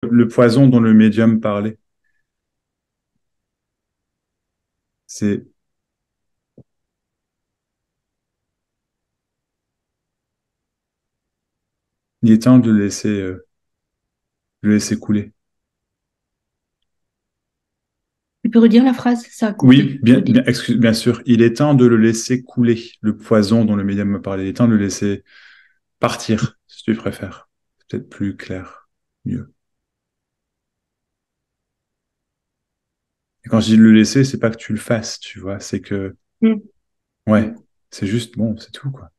Le poison dont le médium parlait, c'est il est temps de le laisser couler. Tu peux redire la phrase? Ça a Oui, coupé au début. bien sûr, il est temps de le laisser couler. Le poison dont le médium me parlait, il est temps de le laisser partir, si tu préfères. C'est peut-être plus clair, mieux. Et quand je dis le laisser, c'est pas que tu le fasses, tu vois, c'est que, Mm. ouais, Mm. c'est juste, bon, c'est tout, quoi.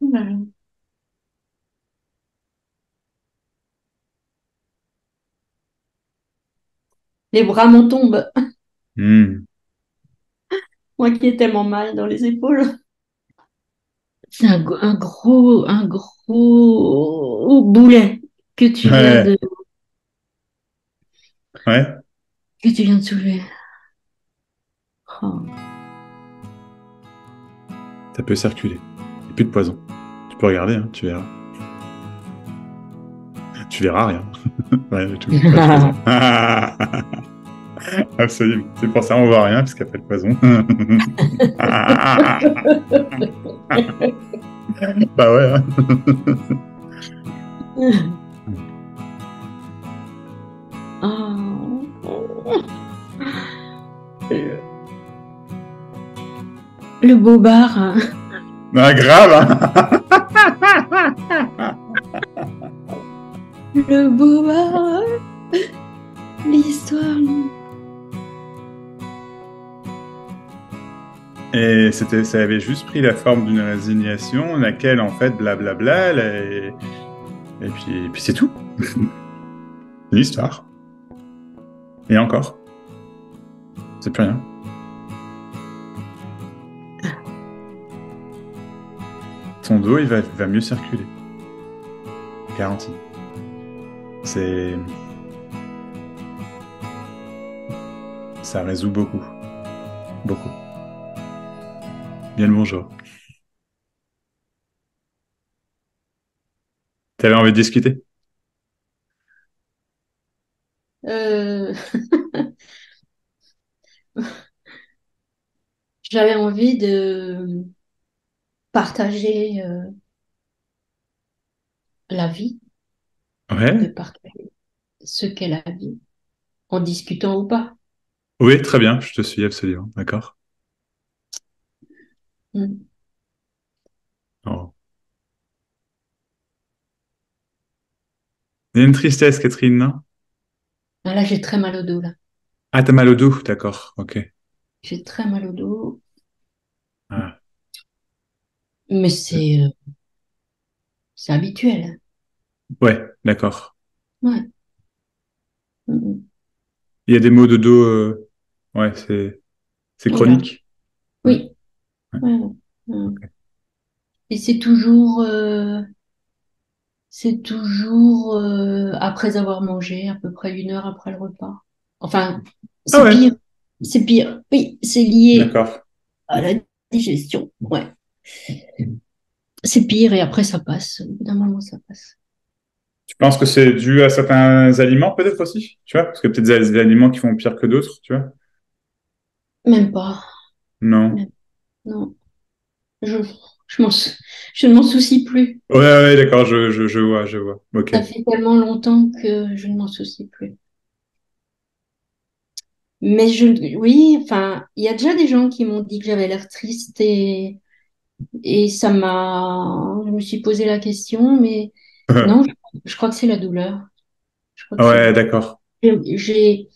Voilà. Les bras m'en tombent. Hmm. Moi qui ai tellement mal dans les épaules. C'est un gros boulet que tu viens Ouais, de, ouais, que tu viens de soulever. Oh. ça peut circuler. Il n'y a plus de poison. Tu peux regarder, hein, tu verras. Tu verras rien. Rien du tout, pas de poison. Absolument. C'est pour ça qu'on voit rien, puisqu'il n'y a pas de poison. Bah ouais, hein. Oh. Le bobard, hein. Ah, grave, hein. Le bobard, l'histoire. Et ça avait juste pris la forme d'une résignation, laquelle, en fait, blablabla, et puis c'est tout. Une histoire. Et encore, c'est plus rien. Ton dos, il va mieux circuler. Garantie. C'est, ça résout beaucoup. Beaucoup. Bien le bonjour. T'avais envie de discuter? Euh, J'avais envie de partager la vie, de Ouais. partager ce qu'est la vie, en discutant ou pas. Oui, très bien, je te suis absolument. D'accord. Mm. Oh. Il y a une tristesse, Catherine, non? Ah, là, j'ai très mal au dos, là. Ah, t'as mal au dos, d'accord, ok. J'ai très mal au dos, Ah. mais c'est habituel. Ouais, d'accord. Ouais. Mm. Il y a des maux de dos, ouais, c'est Mm. Grave. chronique. Ouais, Oui. ouais, Ouais, ouais. Mm. ok. Et c'est toujours après avoir mangé, à peu près 1 heure après le repas. Enfin, Ah c'est ouais, pire. C'est pire. Oui, c'est lié d'accord. à la digestion. Ouais. C'est pire et après ça passe. Au bout d'un moment, ça passe. Tu penses que c'est dû à certains aliments, peut-être aussi, tu vois? Parce que peut-être des aliments qui font pire que d'autres, tu vois? Même pas. Non. Même- non. Je, je m'en sou- je ne m'en soucie plus. Ouais, ouais, d'accord, je vois, je vois. Ok. Ça fait tellement longtemps que je ne m'en soucie plus. Mais oui, enfin, il y a déjà des gens qui m'ont dit que j'avais l'air triste et je me suis posé la question, mais non, je crois que c'est la douleur. Je crois que c'est la Ouais, douleur. d'accord. J'ai,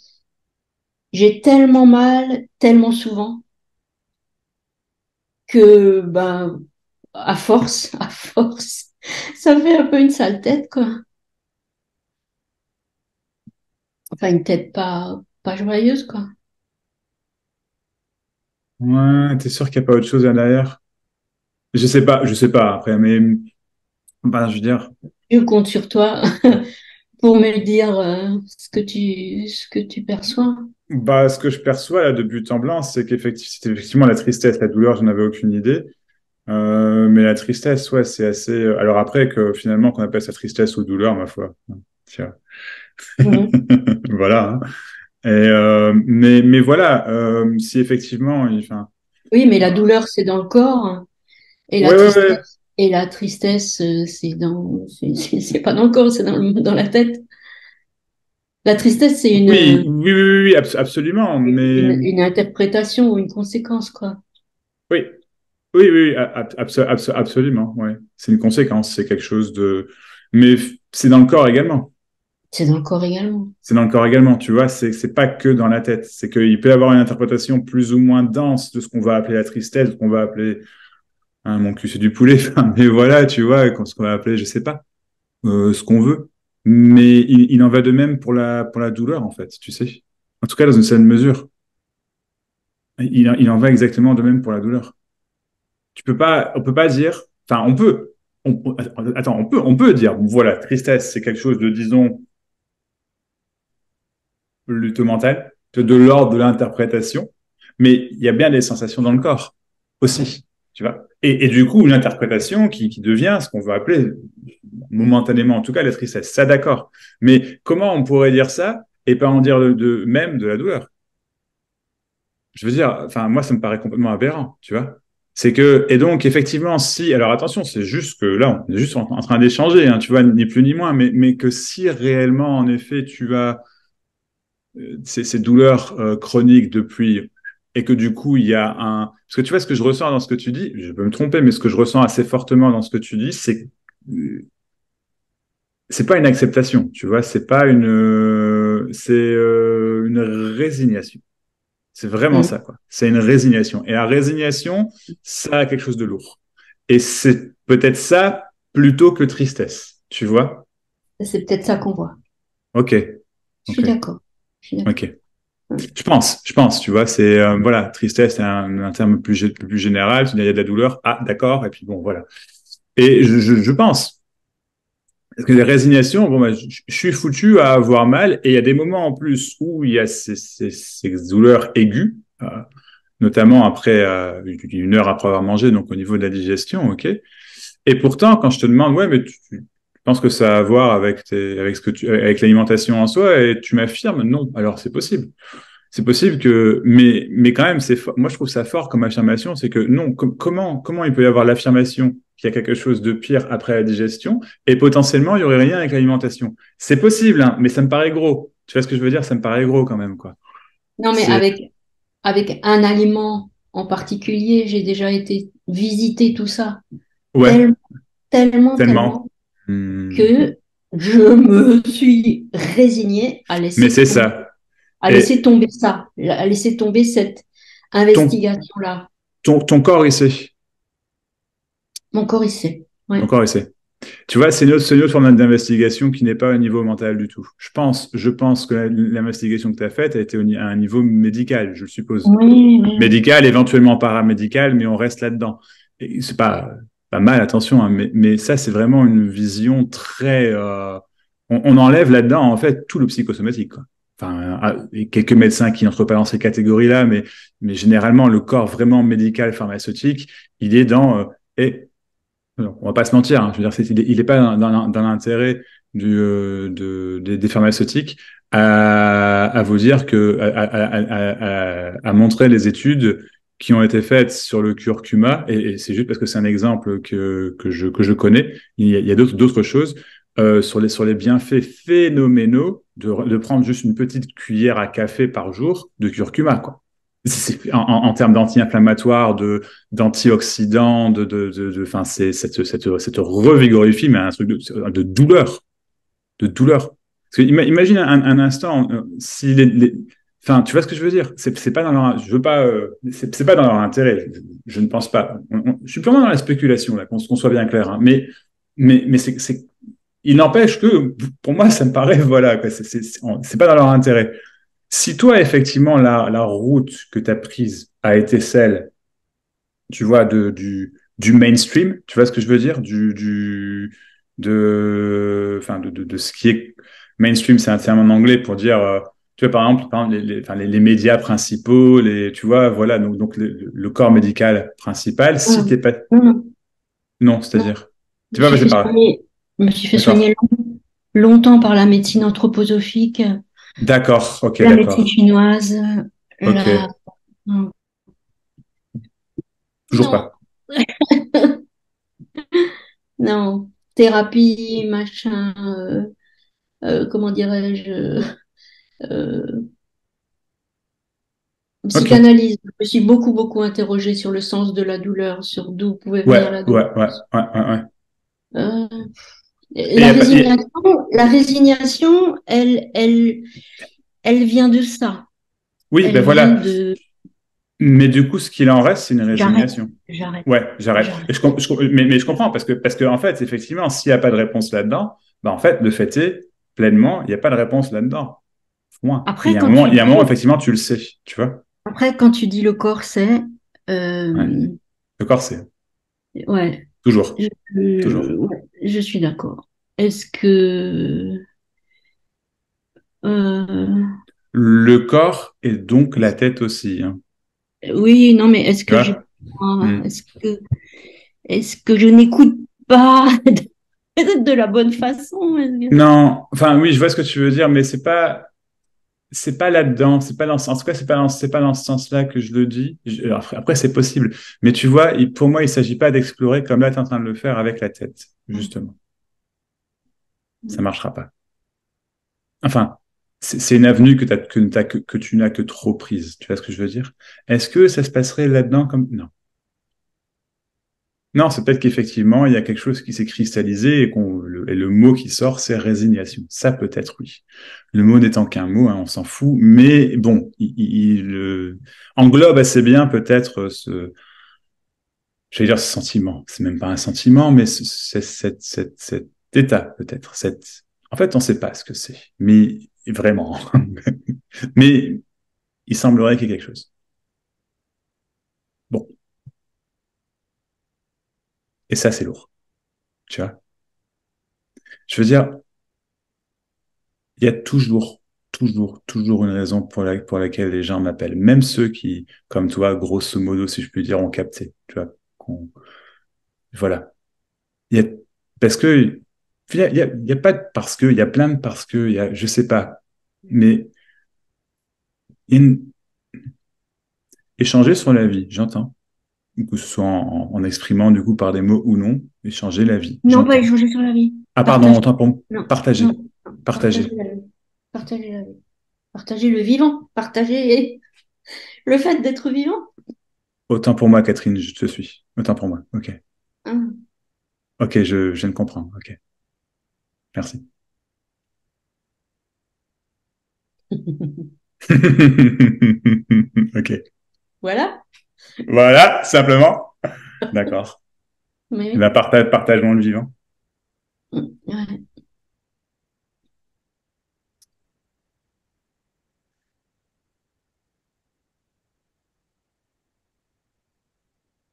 j'ai tellement mal, tellement souvent que, ben, à force, ça fait un peu une sale tête, quoi. Enfin, une tête pas joyeuse, quoi. Ouais, t'es sûr qu'il n'y a pas autre chose à derrière? Je sais pas après, mais, ben, je veux dire, Je compte sur toi pour me dire ce que tu perçois. Bah, ce que je perçois là de but en blanc, c'est c'est effectivement la tristesse, la douleur, j'en avais aucune idée. Mais la tristesse, ouais, c'est assez. Alors après que finalement qu'on appelle ça tristesse ou douleur, ma foi. Tiens. Mhm. Voilà. Hein. Mais voilà, si effectivement, enfin, Oui, mais la douleur, c'est dans le corps ouais, ouais, ouais. et la tristesse, c'est pas dans le corps, c'est dans la tête. La tristesse, c'est Oui, oui, oui, oui, oui, absolument. Mais une interprétation ou une conséquence, quoi. oui, oui, oui, absolument. Ouais, c'est une conséquence, c'est quelque chose de. Mais c'est dans le corps également. C'est dans le corps également. C'est dans le corps également, tu vois. C'est pas que dans la tête. C'est qu'il peut y avoir une interprétation plus ou moins dense de ce qu'on va appeler la tristesse, ce qu'on va appeler mon cul c'est du poulet. Enfin, mais voilà, tu vois, ce qu'on va appeler, je sais pas, ce qu'on veut. Mais il en va de même pour pour la douleur, en fait, tu sais. En tout cas, dans une certaine mesure. Il en va exactement de même pour la douleur. On peut pas dire, enfin, attends, on peut dire, voilà, tristesse, c'est quelque chose de, disons, plutôt mental, de l'ordre de l'interprétation, mais il y a bien des sensations dans le corps aussi, tu vois. Et du coup, une interprétation qui devient ce qu'on veut appeler momentanément, en tout cas, la tristesse. Ça, d'accord. Mais comment on pourrait dire ça et pas en dire même de la douleur? Je veux dire, enfin, moi, ça me paraît complètement aberrant, tu vois. C'est que, et donc, effectivement, si, alors attention, c'est juste que là, on est juste en train d'échanger, hein, tu vois, ni plus ni moins, mais que si réellement, en effet, tu as ces douleurs chroniques depuis, et que du coup, il y a un, parce que tu vois, ce que je ressens dans ce que tu dis, je peux me tromper, mais ce que je ressens assez fortement dans ce que tu dis, c'est pas une acceptation, tu vois, c'est une résignation. C'est vraiment Mm. ça, quoi. C'est une résignation. Et la résignation, ça a quelque chose de lourd. Et c'est peut-être ça plutôt que tristesse, tu vois? C'est peut-être ça qu'on voit. Ok, Je suis ok, d'accord. Je suis d'accord. ok. Je pense, tu vois, c'est, voilà, tristesse, c'est un terme plus général. Il y a de la douleur. Ah, d'accord. Et puis bon, voilà. Et je pense. Parce que les résignations, bon, bah, je suis foutu à avoir mal. Et il y a des moments en plus où il y a ces douleurs aiguës. Notamment après une heure après avoir mangé, donc au niveau de la digestion, ok. Et pourtant, quand je te demande, ouais, mais tu penses que ça a à voir avec avec ce que avec l'alimentation en soi, et tu m'affirmes, non. Alors c'est possible. C'est possible que, mais quand même, moi je trouve ça fort comme affirmation, c'est que non, comment il peut y avoir l'affirmation qu'il y a quelque chose de pire après la digestion, et potentiellement il y aurait rien avec l'alimentation. C'est possible, hein, mais ça me paraît gros. Tu vois ce que je veux dire? Ça me paraît gros quand même, quoi. Non, mais C'est, avec un aliment en particulier, j'ai déjà été visiter tout ça. ouais, Tellement, tellement. tellement Hmm. que je me suis résignée Mais c'est ça. à laisser Et tomber ça, à laisser tomber cette ton, investigation-là. ton corps, il sait. Mon corps, il sait. Ton Ouais. corps, il sait. Tu vois, c'est une autre forme d'investigation qui n'est pas au niveau mental du tout. Je pense que l'investigation que tu as faite a été à un niveau médical, je le suppose. Oui, oui, oui. Médical, éventuellement paramédical, mais on reste là-dedans. Et c'est pas mal, attention, hein, mais ça, c'est vraiment une vision très. On enlève là-dedans, en fait, tout le psychosomatique, quoi. Enfin, et quelques médecins qui n'entrent pas dans ces catégories-là, mais généralement, le corps vraiment médical, pharmaceutique, il est dans. Non, on va pas se mentir, hein, je veux dire, il est pas dans l'intérêt des pharmaceutiques à vous dire à montrer les études qui ont été faites sur le curcuma, et c'est juste parce que c'est un exemple que je connais. Il y a d'autres choses sur les bienfaits phénoménaux de prendre juste une petite cuillère à café par jour de curcuma, quoi. En termes d'anti-inflammatoires, d'antioxydants, enfin, cette revigorifie, mais un truc de douleur, de douleur. Parce que imagine un instant, si enfin, tu vois ce que je veux dire? C'est pas dans leur, je veux pas, c'est pas dans leur intérêt. Je ne pense pas. Je suis purement dans la spéculation là, qu'on soit bien clair. Hein. Mais il n'empêche que, pour moi, ça me paraît, voilà, quoi, c'est pas dans leur intérêt. Si toi, effectivement, la route que tu as prise a été celle, tu vois, du mainstream, tu vois ce que je veux dire, enfin, de ce qui est mainstream, c'est un terme en anglais pour dire, tu vois, par exemple enfin, les médias principaux, tu vois, voilà, donc le corps médical principal, si Non, t'es pas, non, non, non, non. c'est-à-dire, Je tu me vas suis passer fait par là. soigner, je me suis fait D'accord. soigner longtemps par la médecine anthroposophique, D'accord. Ok, la médecine d'accord. chinoise, la... Ok. Non, Toujours non, pas. non. Thérapie, machin, comment dirais-je, euh, Ok. psychanalyse. Je me suis beaucoup, beaucoup interrogée sur le sens de la douleur, sur d'où pouvait venir Ouais, la ouais, douleur. ouais, ouais, ouais, ouais. Euh, Et y a pas, la résignation, elle vient de ça. oui, ben Elle vient voilà. de Mais du coup, ce qu'il en reste, c'est une j'arrête, résignation. j'arrête, Ouais, j'arrête. j'arrête. Mais je comprends parce que en fait, effectivement, s'il n'y a pas de réponse là-dedans, bah en fait, le fait est pleinement, il n'y a pas de réponse là-dedans. Point. Et Après, quand tu il y a un dis moment, effectivement, tu le sais, tu vois. après, quand tu dis le corset, Ouais. euh, Le corps, c'est ouais, toujours, toujours. ouais, je suis d'accord. Est-ce que euh, Le corps et donc la tête aussi, hein. oui, non, mais est-ce Tu que j'ai vois? Hmm. est-ce que je n'écoute pas de la bonne façon? Non, enfin oui, je vois ce que tu veux dire, mais c'est pas là-dedans, c'est pas dans ce, en tout cas, c'est pas dans ce sens-là que je le dis. Après, c'est possible. Mais tu vois, pour moi, il s'agit pas d'explorer comme là, tu es en train de le faire avec la tête, justement. Ça marchera pas. Enfin, c'est une avenue que tu n'as que trop prise. Tu vois ce que je veux dire? Est-ce que ça se passerait là-dedans comme, non. Non, c'est peut-être qu'effectivement, il y a quelque chose qui s'est cristallisé et le mot qui sort, c'est résignation. Ça peut-être, oui. Le mot n'étant qu'un mot, hein, on s'en fout, mais bon, il englobe assez bien peut-être je vais dire ce sentiment. C'est même pas un sentiment, mais cet état peut-être. En fait, on ne sait pas ce que c'est, mais vraiment. Mais il semblerait qu'il y ait quelque chose. Bon, et ça, c'est lourd, tu vois. Je veux dire, il y a toujours une raison pour laquelle les gens m'appellent. Même ceux qui, comme toi, grosso modo, si je puis dire, ont capté. Tu vois, voilà. Il y a, parce que, il y a pas de parce que, il y a plein de parce que, je sais pas. Mais il y a échanger sur la vie, j'entends. Que ce soit en exprimant, du coup, par des mots ou non, échanger la vie, Non, pas j'entends. échanger sur la vie. Ah, pardon, Partager. autant pour Non, non, partager. non. Partager Partager. la vie. Partager la vie. Partager le vivant. Partager le fait d'être vivant. Autant pour moi, Catherine, je te suis. Autant pour moi. Ok. Hein. Ok, je viens de comprendre. Ok. Merci. Ok. Voilà. Voilà, simplement. D'accord. Eh Oui. ben, partageons le vivant. Ouais.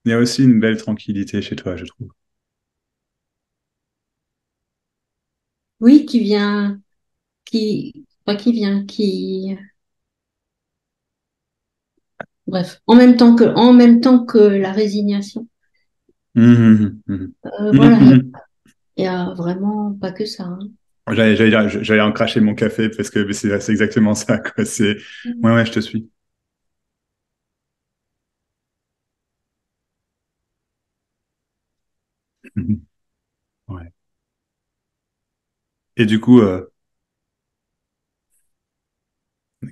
Il y a aussi une belle tranquillité chez toi, je trouve. Oui, qui vient, pas qui vient, qui, bref, en même temps que la résignation. Mhm, mhm. Mhm, Voilà, mhm. il y a vraiment pas que ça. Hein. J'allais en cracher mon café parce que c'est exactement ça, quoi. Ouais, ouais, je te suis. Mhm. Ouais. Et du coup,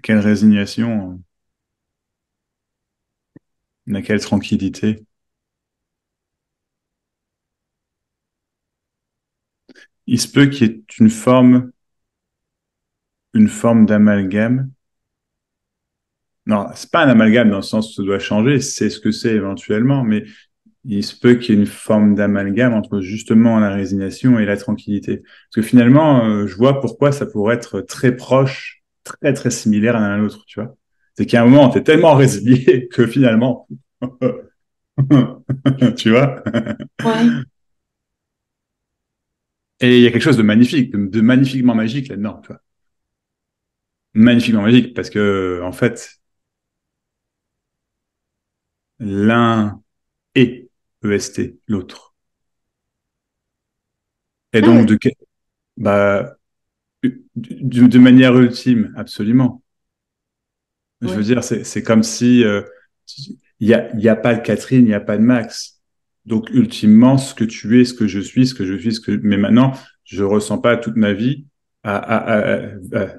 quelle résignation, quelle tranquillité. Il se peut qu'il y ait une forme d'amalgame. Non, c'est pas un amalgame dans le sens où ça doit changer, c'est ce que c'est éventuellement, mais il se peut qu'il y ait une forme d'amalgame entre justement la résignation et la tranquillité. Parce que finalement, je vois pourquoi ça pourrait être très proche, très très similaire l'un à l'autre, tu vois. C'est qu'à un moment, tu es tellement résigné que finalement, tu vois. Ouais. Et il y a quelque chose de magnifique, de magnifiquement magique là-dedans, tu vois. Magnifiquement magique, parce que, en fait, l'un est EST, l'autre. Et Ah donc, ouais, bah, de manière ultime, absolument. Je veux ouais, dire, c'est comme si il y a pas de Catherine, il n'y a pas de Max. Donc, ultimement, ce que tu es, ce que je suis, ce que je suis, mais maintenant, je ressens pas toute ma vie à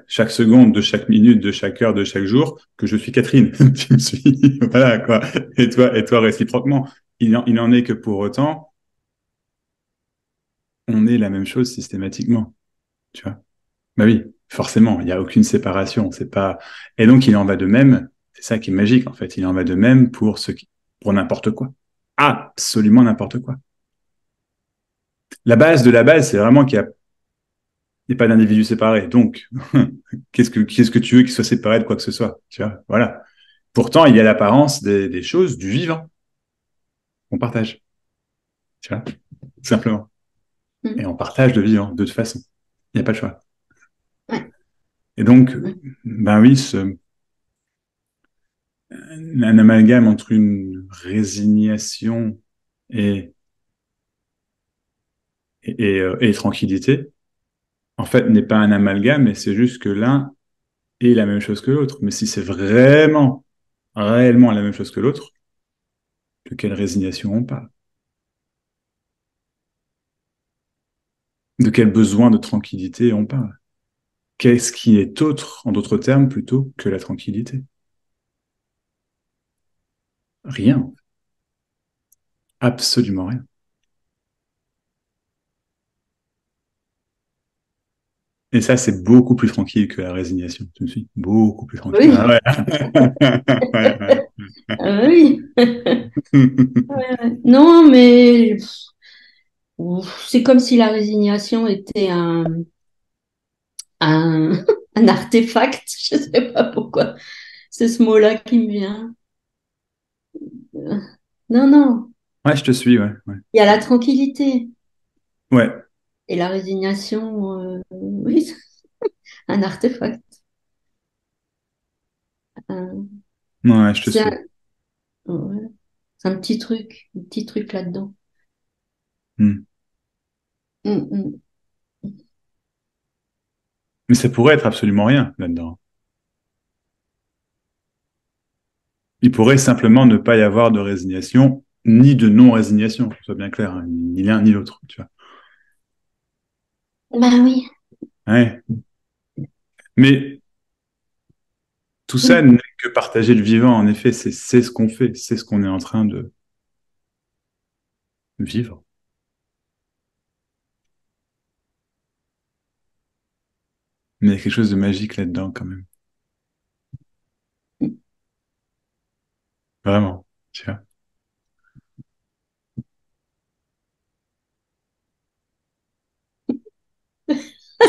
chaque seconde, de chaque minute, de chaque heure, de chaque jour, que je suis Catherine. Tu me suis? Voilà, quoi. Et toi, réciproquement. Il en est que pour autant, on est la même chose systématiquement. Tu vois? Bah oui, forcément, il n'y a aucune séparation. C'est pas. Et donc, il en va de même. C'est ça qui est magique, en fait. Il en va de même pour pour n'importe quoi. Absolument n'importe quoi. La base de la base, c'est vraiment qu'il n'y a pas d'individu séparé. Donc, qu'est-ce que tu veux qu'il soit séparé de quoi que ce soit? Tu vois, voilà. Pourtant, il y a l'apparence des choses, du vivant qu'on partage. Tu vois, simplement. Et mm, on partage le vivant, de toute façon. Il n'y a pas de choix. ouais, Et donc, ouais. ben oui, un amalgame entre une résignation et, et tranquillité, en fait, n'est pas un amalgame, mais c'est juste que l'un est la même chose que l'autre. Mais si c'est vraiment, réellement la même chose que l'autre, de quelle résignation on parle? De quel besoin de tranquillité on parle? Qu'est-ce qui est autre, en d'autres termes, plutôt que la tranquillité? Rien. Absolument rien. Et ça, c'est beaucoup plus tranquille que la résignation. Je me suis beaucoup plus tranquille. Ah Oui, ouais. Ouais, ouais. ah oui. Non, mais c'est comme si la résignation était un, un artefact. Je sais pas pourquoi. C'est ce mot-là qui me vient. Euh, Non, non. Ouais, je te suis, ouais. Ouais. Il y a la tranquillité Ouais, et la résignation. Oui, c'est un artefact. Un- ouais, je te C'est suis. un, ouais, c'est un petit truc là-dedans. Hmm. Mm, mm. Mais ça pourrait être absolument rien là-dedans. Il pourrait simplement ne pas y avoir de résignation, ni de non-résignation, que ce soit bien clair, hein, ni l'un ni l'autre, tu vois. Ben oui. Ouais. Mais tout ça Mm. n'est que partager le vivant, en effet, c'est ce qu'on fait, c'est ce qu'on est en train de vivre. Mais il y a quelque chose de magique là-dedans, quand même. Vraiment, tu vois.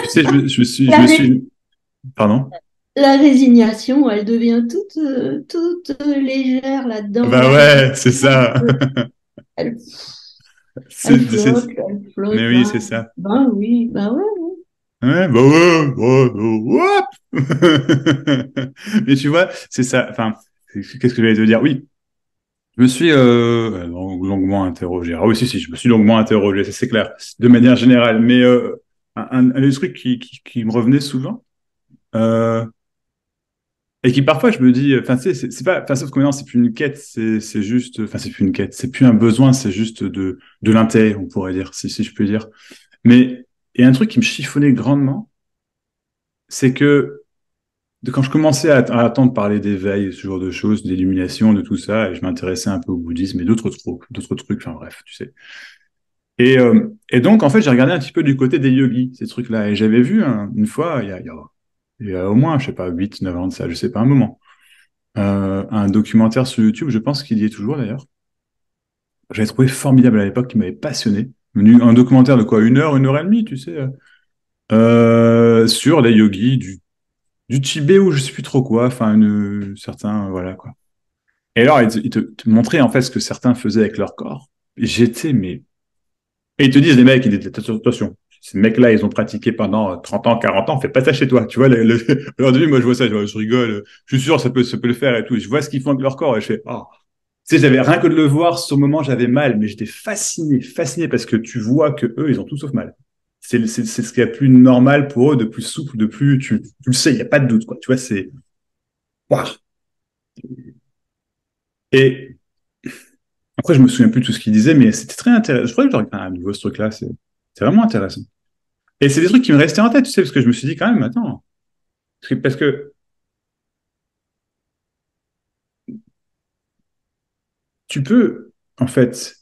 Tu sais, je La, me ré- suis, pardon? la résignation, elle devient toute légère là-dedans. Bah La ouais, c'est résignation, ça. elle, C'est- elle Mais flotte. oui, c'est ça. Ben oui, ben ouais. Ouais, bah ouais, ouais, ouais, ouais. Mais tu vois, c'est ça. Enfin, qu'est-ce que j'allais te dire? Oui, je me suis longuement interrogé. Ah oui, si, je me suis longuement interrogé, ça c'est clair, de manière générale. Mais un des trucs qui me revenait souvent, euh, et qui parfois je me dis, enfin, tu sais, c'est pas, enfin, sauf que maintenant c'est plus une quête, c'est juste, enfin, c'est plus une quête, c'est plus un besoin, c'est juste de l'intérêt, on pourrait dire, si je peux dire. Mais il y a un truc qui me chiffonnait grandement, c'est que quand je commençais à attendre parler d'éveil, ce genre de choses, d'illumination, de tout ça, et je m'intéressais un peu au bouddhisme et d'autres trucs, enfin bref, tu sais. Et donc, en fait, j'ai regardé un petit peu du côté des yogis, ces trucs-là. Et j'avais vu une fois, il y a au moins, je sais pas, 8 9 ans de ça, je sais pas, un moment, un documentaire sur YouTube, je pense qu'il y est toujours d'ailleurs. J'avais trouvé formidable à l'époque, qui m'avait passionné. Un documentaire de quoi, 1 heure et demie, tu sais, sur les yogis du Tibet ou je sais plus trop quoi, enfin, certains, voilà quoi. Et alors, te montraient en fait ce que certains faisaient avec leur corps. Et j'étais, mais. Et ils te disent, les mecs, attention, ces mecs-là, ils ont pratiqué pendant 30 ans, 40 ans, fais pas ça chez toi. Tu vois, aujourd'hui, moi, je vois ça, je rigole, je suis sûr, ça peut le faire et tout. Et je vois ce qu'ils font avec leur corps et je fais, oh. Tu sais, j'avais rien que de le voir, sur le moment, j'avais mal, mais j'étais fasciné parce que tu vois que eux, ils ont tout sauf mal. C'est ce qu'il y a de plus normal pour eux, de plus souple, de plus, tu le sais, il n'y a pas de doute, quoi. Tu vois, c'est, waouh. Et après, je me souviens plus de tout ce qu'il disait, mais c'était très intéressant. Je crois que je regarde à nouveau ce truc-là, c'est vraiment intéressant. Et c'est des trucs qui me restaient en tête, tu sais, parce que je me suis dit quand même, attends, parce que tu peux, en fait,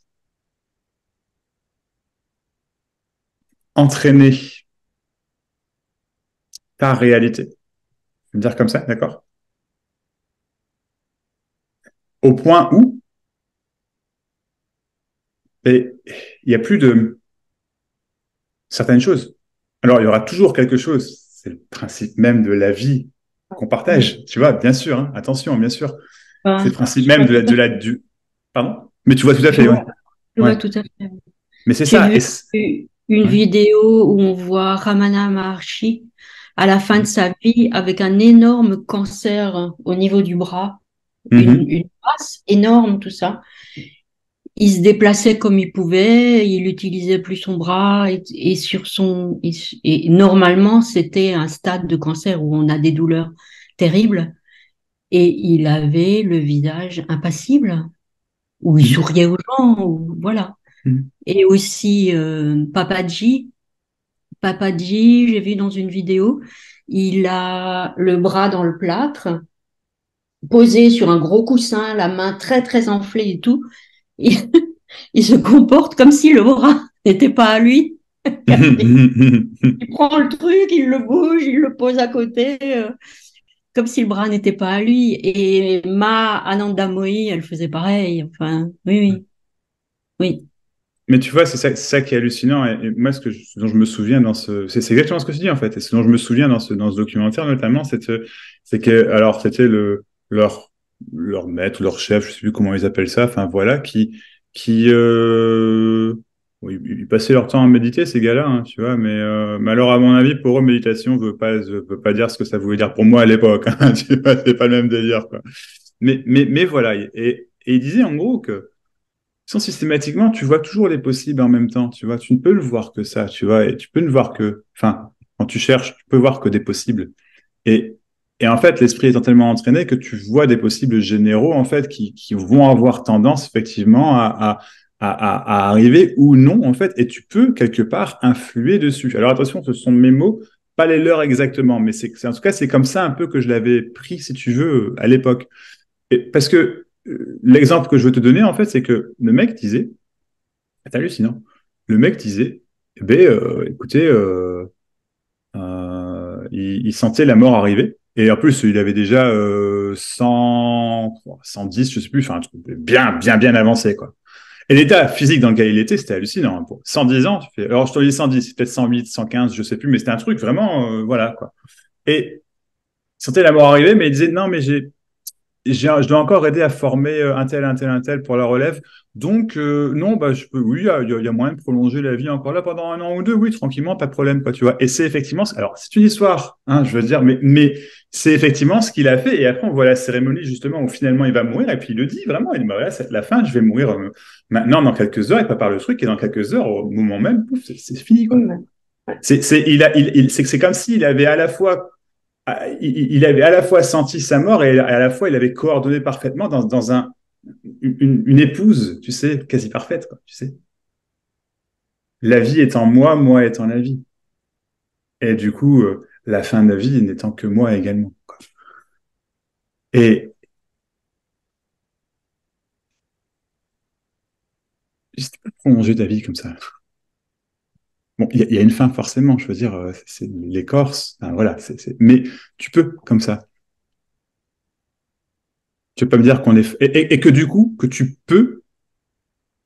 entraîner ta réalité. Je vais dire comme ça, d'accord? Au point où, et il n'y a plus de certaines choses. Alors, il y aura toujours quelque chose. C'est le principe même de la vie qu'on partage, tu vois, bien sûr, hein, attention, bien sûr. C'est Enfin, le principe je même vois tout à du, pardon? Mais tu vois tout à je fait, ouais. vois, je Ouais. vois tout à fait. Mais c'est J'ai ça. vu une Ouais. vidéo où on voit Ramana Maharshi à la fin de Mhm. sa vie avec un énorme cancer au niveau du bras, Mhm. une masse énorme, tout ça. Il se déplaçait comme il pouvait, il utilisait plus son bras et sur son et normalement c'était un stade de cancer où on a des douleurs terribles et il avait le visage impassible où il Mhm. souriait aux gens ou voilà. Mhm. Et aussi Papadji, j'ai vu dans une vidéo, il a le bras dans le plâtre, posé sur un gros coussin, la main très très enflée et tout. Il, il se comporte comme si le bras n'était pas à lui. Regardez. Il prend le truc, il le bouge, il le pose à côté, comme si le bras n'était pas à lui. Et Ma Anandamohi, elle faisait pareil. Enfin, oui, oui, oui. Mais tu vois, c'est ça qui est hallucinant. Et moi, ce dont je me souviens c'est exactement ce que tu dis en fait. Et ce dont je me souviens dans ce documentaire notamment, c'est que, alors, c'était leur maître, leur chef, je sais plus comment ils appellent ça. Enfin voilà, qui bon, ils passaient leur temps à méditer ces gars-là, hein, tu vois. Mais alors, à mon avis, pour eux, méditation veut pas dire ce que ça voulait dire pour moi à l'époque. Hein, tu vois, c'est pas le même délire, quoi. Mais voilà. Et il disait en gros que sans systématiquement, tu vois toujours les possibles en même temps, tu vois. Tu ne peux le voir que ça, tu vois. Et tu peux ne voir que, enfin, quand tu cherches, tu peux voir que des possibles. Et, et en fait, l'esprit étant tellement entraîné que tu vois des possibles généraux, en fait, qui vont avoir tendance, effectivement, à arriver ou non, en fait. Et tu peux, quelque part, influer dessus. Alors attention, ce sont mes mots, pas les leurs exactement, mais en tout cas, c'est comme ça un peu que je l'avais pris, si tu veux, à l'époque. Parce que l'exemple que je veux te donner, en fait, c'est que le mec disait, c'est hallucinant, le mec disait, eh ben, écoutez, il sentait la mort arriver. Et en plus, il avait déjà 110, je sais plus, enfin, un truc bien avancé, quoi. Et l'état physique dans lequel il était, c'était hallucinant. Hein. Pour 110 ans, tu fais, alors je te dis 110, peut-être 108, 115, je sais plus, mais c'était un truc vraiment, voilà, quoi. Et il sentait la mort arriver, mais il disait, non, mais je dois encore aider à former un tel pour la relève. Donc, non, bah, oui, il y a moyen de prolonger la vie encore là pendant un an ou deux. Oui, tranquillement, pas de problème, quoi, tu vois. Et c'est effectivement, alors, c'est une histoire, hein, je veux dire, mais c'est effectivement ce qu'il a fait. Et après, on voit la cérémonie, justement, où finalement il va mourir. Et puis, il le dit vraiment, il dit, bah, voilà, c'est la fin, je vais mourir maintenant, dans quelques heures. Il prépare le truc. Et dans quelques heures, au moment même, pouf, c'est fini, quoi. C'est comme s'il avait à la fois il avait à la fois senti sa mort et à la fois il avait coordonné parfaitement dans une épouse, tu sais, quasi parfaite, quoi, tu sais. La vie étant moi, moi étant la vie. Et du coup, la fin de la vie n'étant que moi également, quoi. Et juste pas prolonger ta vie comme ça. Bon, il y a une fin forcément, je veux dire, c'est l'écorce, enfin, voilà, mais tu peux comme ça. Tu peux pas me dire qu'on est et que du coup que tu peux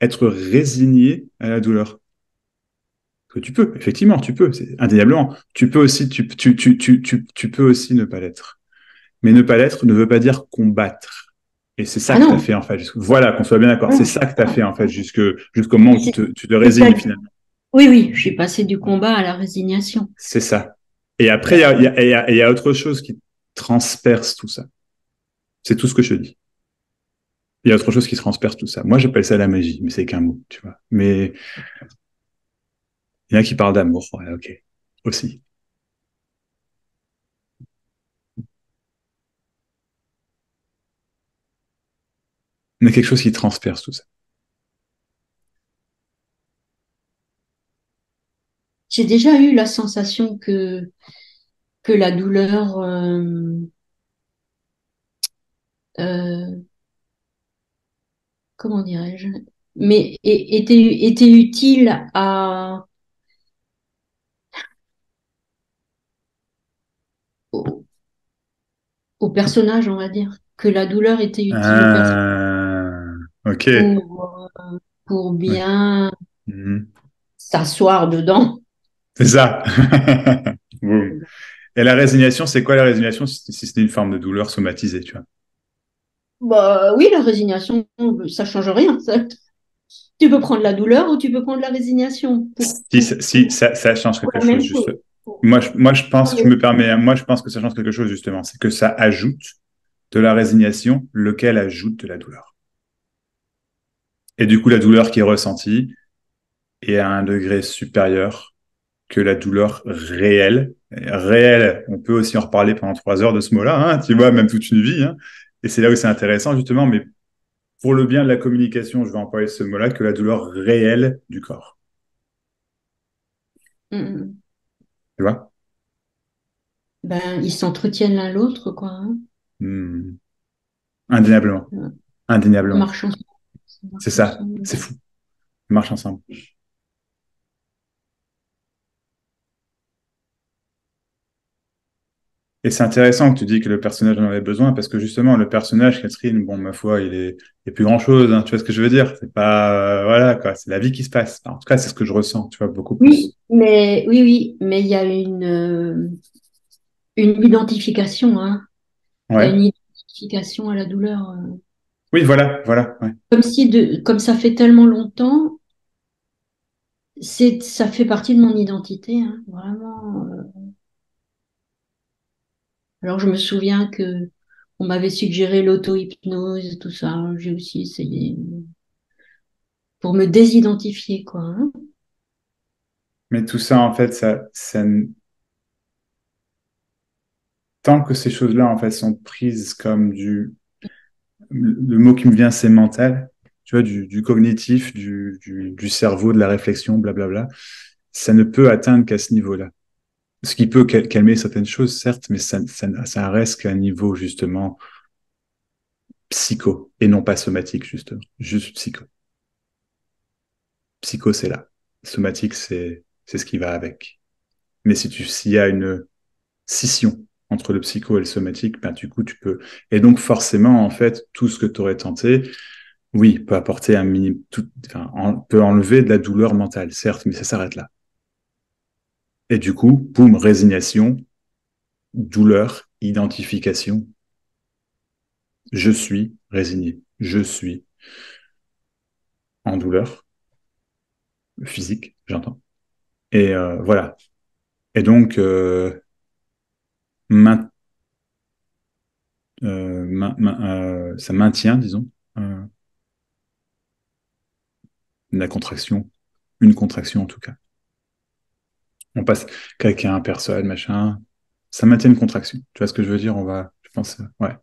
être résigné à la douleur. Que tu peux, effectivement, tu peux, c'est indéniablement. Tu peux aussi, tu peux aussi ne pas l'être. Mais ne pas l'être ne veut pas dire combattre. Et c'est ça Ah que tu as non, fait, en fait. Voilà, qu'on soit bien d'accord. C'est non. ça que tu as fait, en fait, jusqu'au moment où C'est tu te c'est-à- résignes, finalement. Oui, oui, je suis passée du combat à la résignation. C'est ça. Et après, il y a autre chose qui transperce tout ça. C'est tout ce que je dis. Il y a autre chose qui transperce tout ça. Moi, j'appelle ça la magie, mais c'est qu'un mot, tu vois. Mais il y en a qui parlent d'amour, ouais, ok, aussi. Mais quelque chose qui transperce tout ça. J'ai déjà eu la sensation que la douleur, euh, comment dirais-je, mais était utile au, au personnage, on va dire, que la douleur était utile au personnage Ok. pour, pour Ouais. bien Mhm. s'asseoir dedans. C'est ça. Boum. Et la résignation, c'est quoi la résignation si c'est une forme de douleur somatisée, tu vois? Bah oui, la résignation, ça change rien. Tu peux prendre la douleur ou tu peux prendre la résignation Si ça change pour quelque la chose, même juste. chose. Pour- Moi, je Non, pense, je mais me permets, moi, je pense que ça change quelque chose, justement. C'est que ça ajoute de la résignation, lequel ajoute de la douleur. Et du coup, la douleur qui est ressentie est à un degré supérieur que la douleur réelle. Réelle, on peut aussi en reparler pendant 3 heures de ce mot-là, hein, tu vois, même toute une vie. Hein. Et c'est là où c'est intéressant, justement, mais pour le bien de la communication, je vais employer ce mot-là, que la douleur réelle du corps. mm, Tu vois? ben, ils s'entretiennent l'un l'autre, quoi. Hein. Hmm. Indéniablement. Euh, Indéniablement. Marchent ensemble. C'est Marchent ça. ensemble. C'est fou. Ils marchent ensemble. Et c'est intéressant que tu dis que le personnage en avait besoin parce que justement, le personnage, Catherine, bon, ma foi, il est plus grand-chose, hein, tu vois ce que je veux dire? C'est pas, voilà, quoi, c'est la vie qui se passe. En tout cas, c'est ce que je ressens, tu vois, beaucoup Oui, plus. oui, mais il y a une identification, hein. Il y a une Ouais. identification à la douleur. Oui, voilà, ouais. Comme ça fait tellement longtemps, ça fait partie de mon identité, hein, vraiment. Alors, je me souviens que on m'avait suggéré l'auto-hypnose, tout ça. J'ai aussi essayé pour me désidentifier, quoi. Hein. Mais tout ça, en fait, tant que ces choses-là, en fait, sont prises comme le mot qui me vient, c'est mental, tu vois, du cognitif, du cerveau, de la réflexion, blablabla, ça ne peut atteindre qu'à ce niveau-là. Ce qui peut calmer certaines choses, certes, mais ça reste qu'à un niveau, justement, psycho, et non pas somatique, justement. Juste psycho. Psycho, c'est là. Somatique, c'est ce qui va avec. Mais s'il y a une scission entre le psycho et le somatique, ben, du coup, tu peux. Et donc, forcément, en fait, tout ce que tu aurais tenté, oui, peut apporter un minimum, enfin, peut enlever de la douleur mentale, certes, mais ça s'arrête là. Et du coup, boum, résignation, douleur, identification. Je suis résigné. Je suis en douleur physique, j'entends. Et voilà. Et donc, main, ça maintient, disons, euh, la contraction, une contraction en tout cas. On passe quelqu'un, personne, machin. Ça maintient une contraction. Tu vois ce que je veux dire? Je pense, ouais.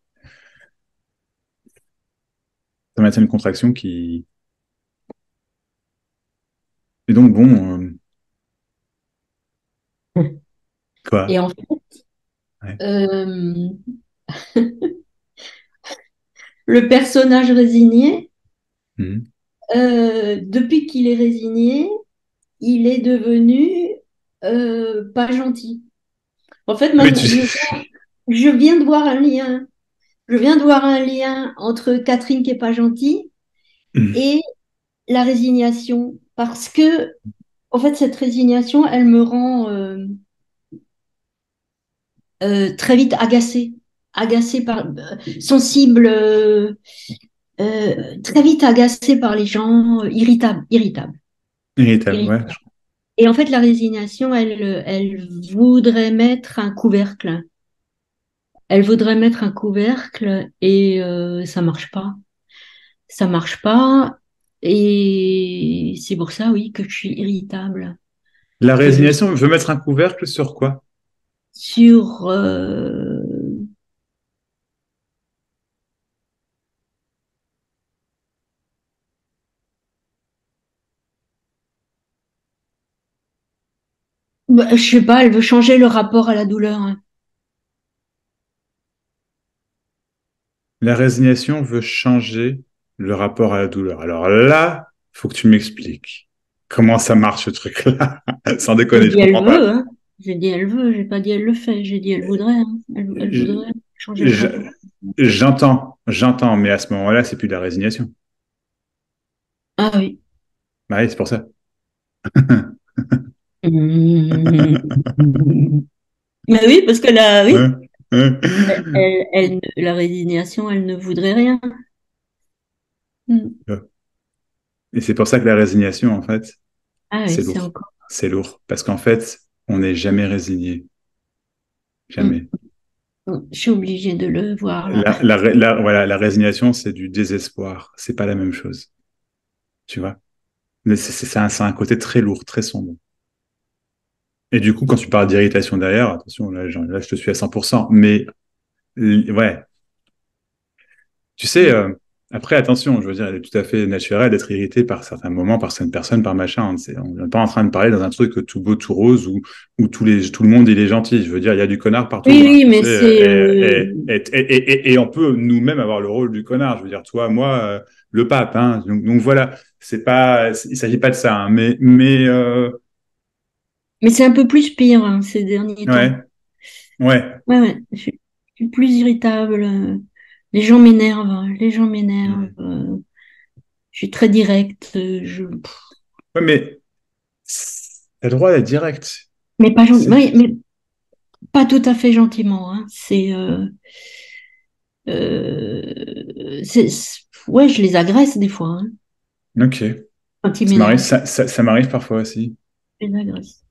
Ça maintient une contraction qui. Et donc, bon, quoi? Et en fait, Ouais. euh, le personnage résigné, Mhm. depuis qu'il est résigné, il est devenu pas gentil. En fait, Mais maintenant, je viens de voir un lien. Je viens de voir un lien entre Catherine qui est pas gentille et la résignation. Parce que, en fait, cette résignation, elle me rend très vite agacée. Agacée par, sensible, très vite agacée par les gens, irritable, irritable, Irritable, ouais. irritable. Et en fait, la résignation, elle voudrait mettre un couvercle. Elle voudrait mettre un couvercle et ça marche pas. Ça marche pas. Et c'est pour ça, oui, que je suis irritable. La Que je résignation veut mettre un couvercle sur quoi? sur bah, je sais pas, elle veut changer le rapport à la douleur, hein. La résignation veut changer le rapport à la douleur. Alors là, faut que tu m'expliques comment ça marche ce truc-là. Sans J'ai déconner, je dit elle comprends pas. veut, hein. J'ai dit elle veut, j'ai pas dit elle le fait, j'ai dit elle voudrait, hein. Elle Je- voudrait changer le rapport. je- j'entends, mais à ce moment-là, c'est plus de la résignation. Ah oui. Bah oui, c'est pour ça. Mmh. Mais oui, parce que là, oui, Hein, hein. la résignation, elle ne voudrait rien. Mm. Et c'est pour ça que la résignation, en fait, Ah oui, c'est c'est lourd. encore. C'est lourd. Parce qu'en fait, on n'est jamais résigné. Mm. Jamais. Je suis obligée de le voir là. Voilà, la résignation, c'est du désespoir. C'est pas la même chose. Tu vois? Mais c'est un côté très lourd, très sombre. Et du coup, quand tu parles d'irritation derrière, attention, là, je te suis à 100%. Mais ouais, tu sais, Mm. après, attention, je veux dire, il est tout à fait naturel d'être irrité par certains moments, par certaines personnes, par machin. On n'est pas en train de parler dans un truc tout beau, tout rose, où tout le monde, il est gentil. Je veux dire, il y a du connard Oui, partout, hein, oui, tu mais sais. c'est Et on peut nous-mêmes avoir le rôle du connard. Je veux dire, toi, moi, le pape. Hein. Donc voilà, il s'agit pas de ça. Hein, mais c'est un peu plus pire hein, ces derniers temps. ouais, ouais. Ouais, ouais, je suis plus irritable. Les gens m'énervent, hein, les gens m'énervent. Hmm. Je suis très directe. Ouais, mais t'as le droit d'être direct. Mais pas gentil, C'est... mais pas tout à fait gentiment. Hein. Ouais, je les agresse des fois. Hein, Ok. quand ils Ça m'arrive, m'énervent, ça m'arrive parfois aussi. je les agresse.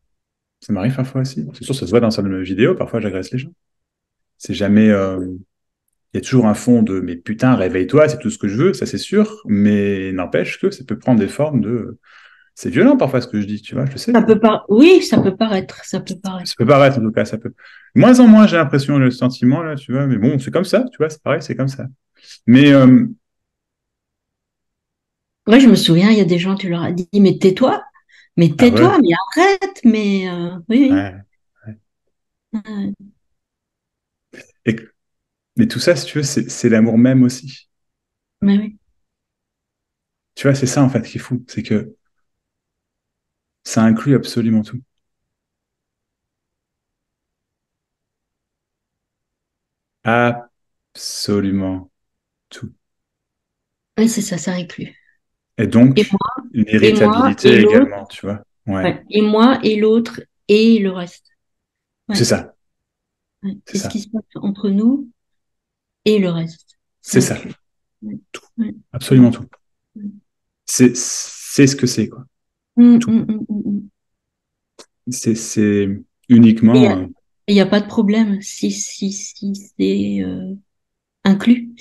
Ça m'arrive parfois aussi. C'est sûr, ça se voit dans certaines vidéos. Parfois, j'agresse les gens. C'est jamais. Il y a toujours un fond de mais putain, réveille-toi, c'est tout ce que je veux, ça c'est sûr. Mais n'empêche que ça peut prendre des formes de. C'est violent parfois ce que je dis, tu vois, je sais. Ça peut pas. Oui, ça peut paraître. Ça peut paraître. Ça peut paraître en tout cas, ça peut. Moins en moins, j'ai l'impression, le sentiment là, tu vois. Mais bon, c'est comme ça, tu vois, c'est pareil, c'est comme ça. Mais Ouais, je me souviens, il y a des gens, tu leur as dit, ah ouais, mais arrête, mais oui, ouais. Ouais. oui. Et, mais tout ça, si tu veux, c'est l'amour même aussi. Mais oui. Tu vois, c'est ça en fait qui est fou, c'est que ça inclut absolument tout. Absolument tout. Oui, c'est ça, ça inclut. Et Et donc, moi, et moi, et l'irritabilité l'autre, également, tu vois. Ouais, ouais. Et moi, et l'autre, et le reste. c'est Ouais, ça, ouais. c'est C'est ce ça, qui se passe entre nous et le reste. Ça c'est ça, inclut. Ouais, tout, ouais, ouais, absolument tout. ouais. C'est ce que c'est, quoi. Hum, Tout. hum, hum, hum, hum. C'est Et uniquement, il n'y a pas de problème si c'est inclus,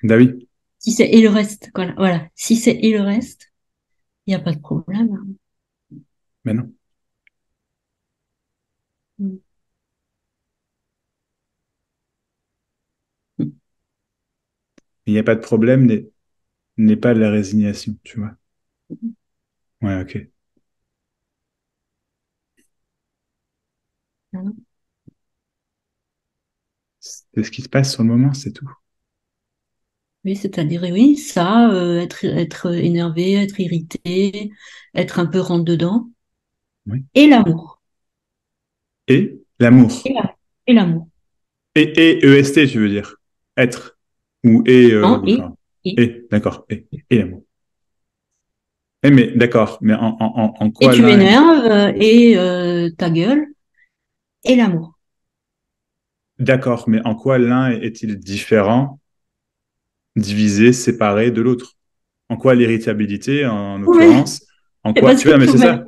bah oui, si c'est et le reste. Voilà, voilà. Si c'est et le reste, il n'y a pas de problème. mais non. Hein. Il n'y a pas de problème, n'est pas de la résignation, tu vois. Ouais, ok. Hum. C'est ce qui se passe sur le moment, c'est tout. Oui, c'est-à-dire, oui, ça, être énervé, être irrité, être un peu rentre-dedans, Oui. et l'amour. Et Et l'amour. la- et l'amour. Et EST, tu veux dire. Être. Ou Non, enfin. et. D'accord. Et l'amour. Mais d'accord. Mais en Et quoi tu l'un est... m'énerves, et ta gueule, et l'amour. D'accord, mais en quoi l'un est-il différent, divisé, séparé de l'autre? En quoi l'irritabilité, en Oui, l'occurrence? En c'est quoi... parce Tu que vois, non, mais c'est ça.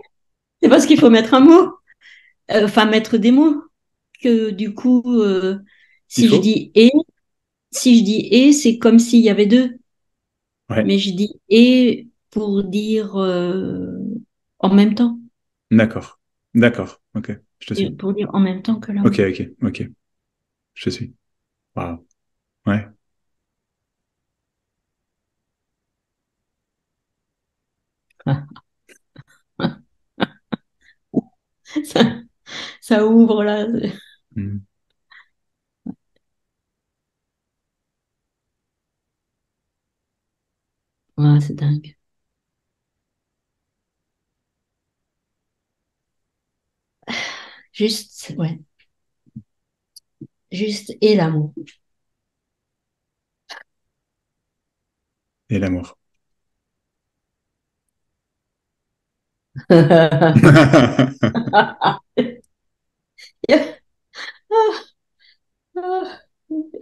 C'est parce qu'il faut mettre un mot, enfin mettre des mots, que du coup, Il si je faut? dis si je dis et, c'est comme s'il y avait deux. Ouais. Mais je dis et pour dire en même temps, D'accord. D'accord. Ok. Je te et suis. pour dire en même temps que Ok, l'amour. ok, ok. Je te suis. Waouh. Ouais. Ça, ça ouvre là. Hmm. Ouais, c'est dingue. Juste, ouais, juste et l'amour. Et l'amour.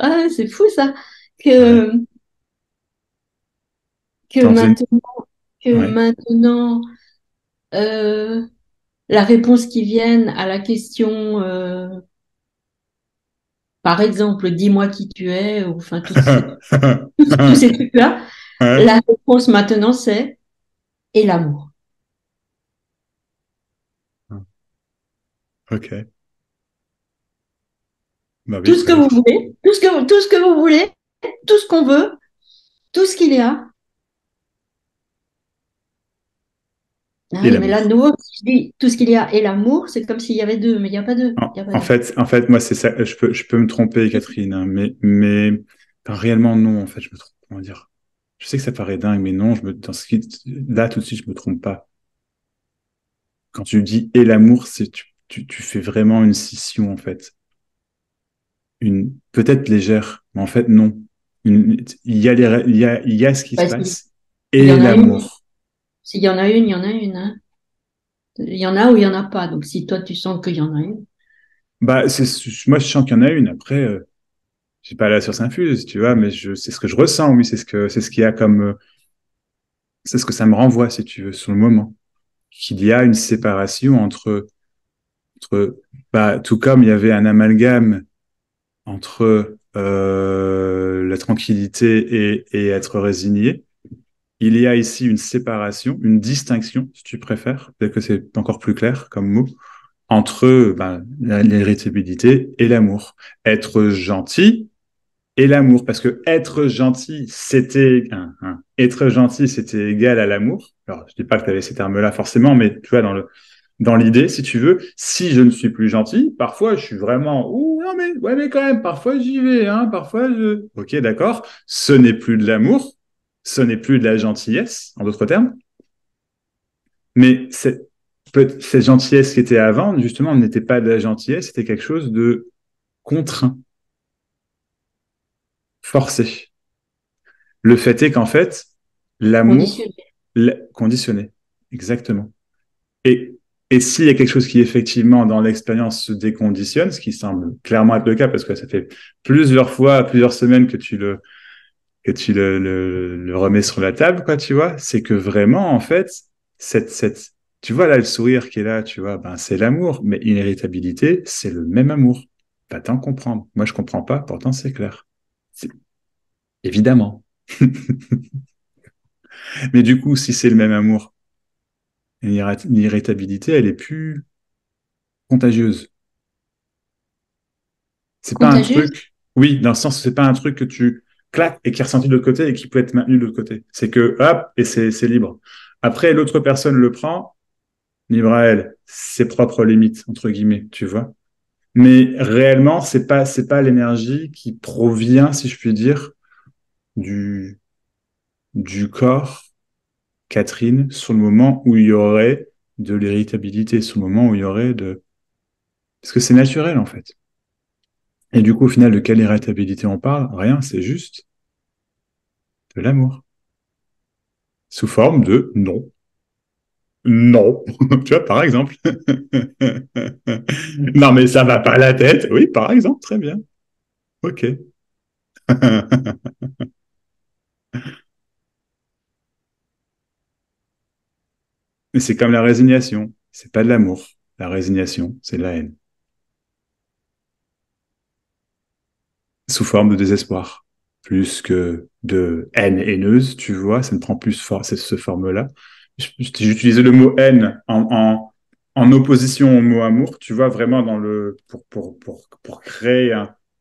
Ah, c'est fou ça Ouais. que que T'en faisais une... maintenant que Ouais. maintenant euh, la réponse qui vienne à la question par exemple dis-moi qui tu es ou enfin tous ces trucs-là, Ouais. la réponse maintenant c'est et l'amour. Ok. Bah oui, Tout ce bah que oui. vous voulez, tout ce que vous voulez, tout ce qu'on veut, tout ce qu'il y a. Ah Et oui, mais là, l'amour. nouveau, si je dis tout ce qu'il y a et l'amour, c'est comme s'il y avait deux, mais il n'y a pas deux. Il y a pas deux. En fait, moi, c'est ça. Je peux me tromper, Catherine, hein, mais enfin, réellement, non. En fait, je me trompe. Comment dire? Je sais que ça paraît dingue, mais non, dans là, tout de suite, je me trompe pas. Quand tu dis et l'amour, tu fais vraiment une scission, en fait. Une, peut-être légère, mais en fait, non. Il y a ce qui se Bah, passe s'il y et en a une, l'amour. s'il y en a une, il y en a une, hein. Il y en a ou il n'y en a pas. Donc, si toi, tu sens qu'il y en a une. Bah, moi, je sens qu'il y en a une. Après, j'ai pas la science infuse, tu vois, mais c'est ce que je ressens, oui, c'est ce qu'il y a comme, c'est ce que ça me renvoie, si tu veux, sur le moment. Qu'il y a une séparation entre, bah, tout comme il y avait un amalgame entre la tranquillité et être résigné, il y a ici une séparation, une distinction, si tu préfères, peut-être que c'est encore plus clair comme mot, entre bah, l'irritabilité et l'amour. Être gentil et l'amour, parce que être gentil, c'était égal à l'amour. Alors, je dis pas que tu avais ces termes-là forcément, mais tu vois, dans l'idée, si tu veux, si je ne suis plus gentil, parfois je suis vraiment, ouh, non mais, ouais, mais quand même, parfois j'y vais, hein, parfois je, ok, d'accord, ce n'est plus de l'amour, ce n'est plus de la gentillesse, en d'autres termes, mais cette gentillesse qui était avant, justement, n'était pas de la gentillesse, c'était quelque chose de contraint, forcé. Le fait est qu'en fait, l'amour, Conditionné. conditionné, exactement. Et, et s'il y a quelque chose qui effectivement dans l'expérience se déconditionne, ce qui semble clairement être le cas parce que ça fait plusieurs fois, plusieurs semaines que le remets sur la table, quoi, tu vois, c'est que vraiment, en fait, tu vois là le sourire qui est là, tu vois, ben c'est l'amour, mais une irritabilité, c'est le même amour. Va t'en comprendre. Moi, je comprends pas, pourtant c'est clair. C'est- Évidemment. Mais du coup, si c'est le même amour, l'irritabilité, elle est plus contagieuse. C'est pas un Contagieuse. truc, oui, dans le sens où c'est pas un truc que tu claques et qui est ressenti de l'autre côté et qui peut être maintenu de l'autre côté. C'est que, hop, et c'est libre. Après, l'autre personne le prend, libre à elle, ses propres limites, entre guillemets, tu vois. Mais réellement, c'est pas l'énergie qui provient, si je puis dire, du, du corps, Catherine, sur le moment où il y aurait de l'irritabilité, sur le moment où il y aurait de, parce que c'est naturel, en fait. Et du coup, au final, de quelle irritabilité on parle? Rien, c'est juste de l'amour. Sous forme de non. Non. Tu vois, par exemple. Non, mais ça va pas la tête. Oui, par exemple, très bien. Ok. Mais c'est comme la résignation. c'est pas de l'amour. La résignation, c'est de la haine. Sous forme de désespoir. Plus que de haine haineuse, tu vois, ça ne prend plus cette forme-là. J'ai utilisé le mot haine en opposition au mot amour, tu vois, vraiment pour créer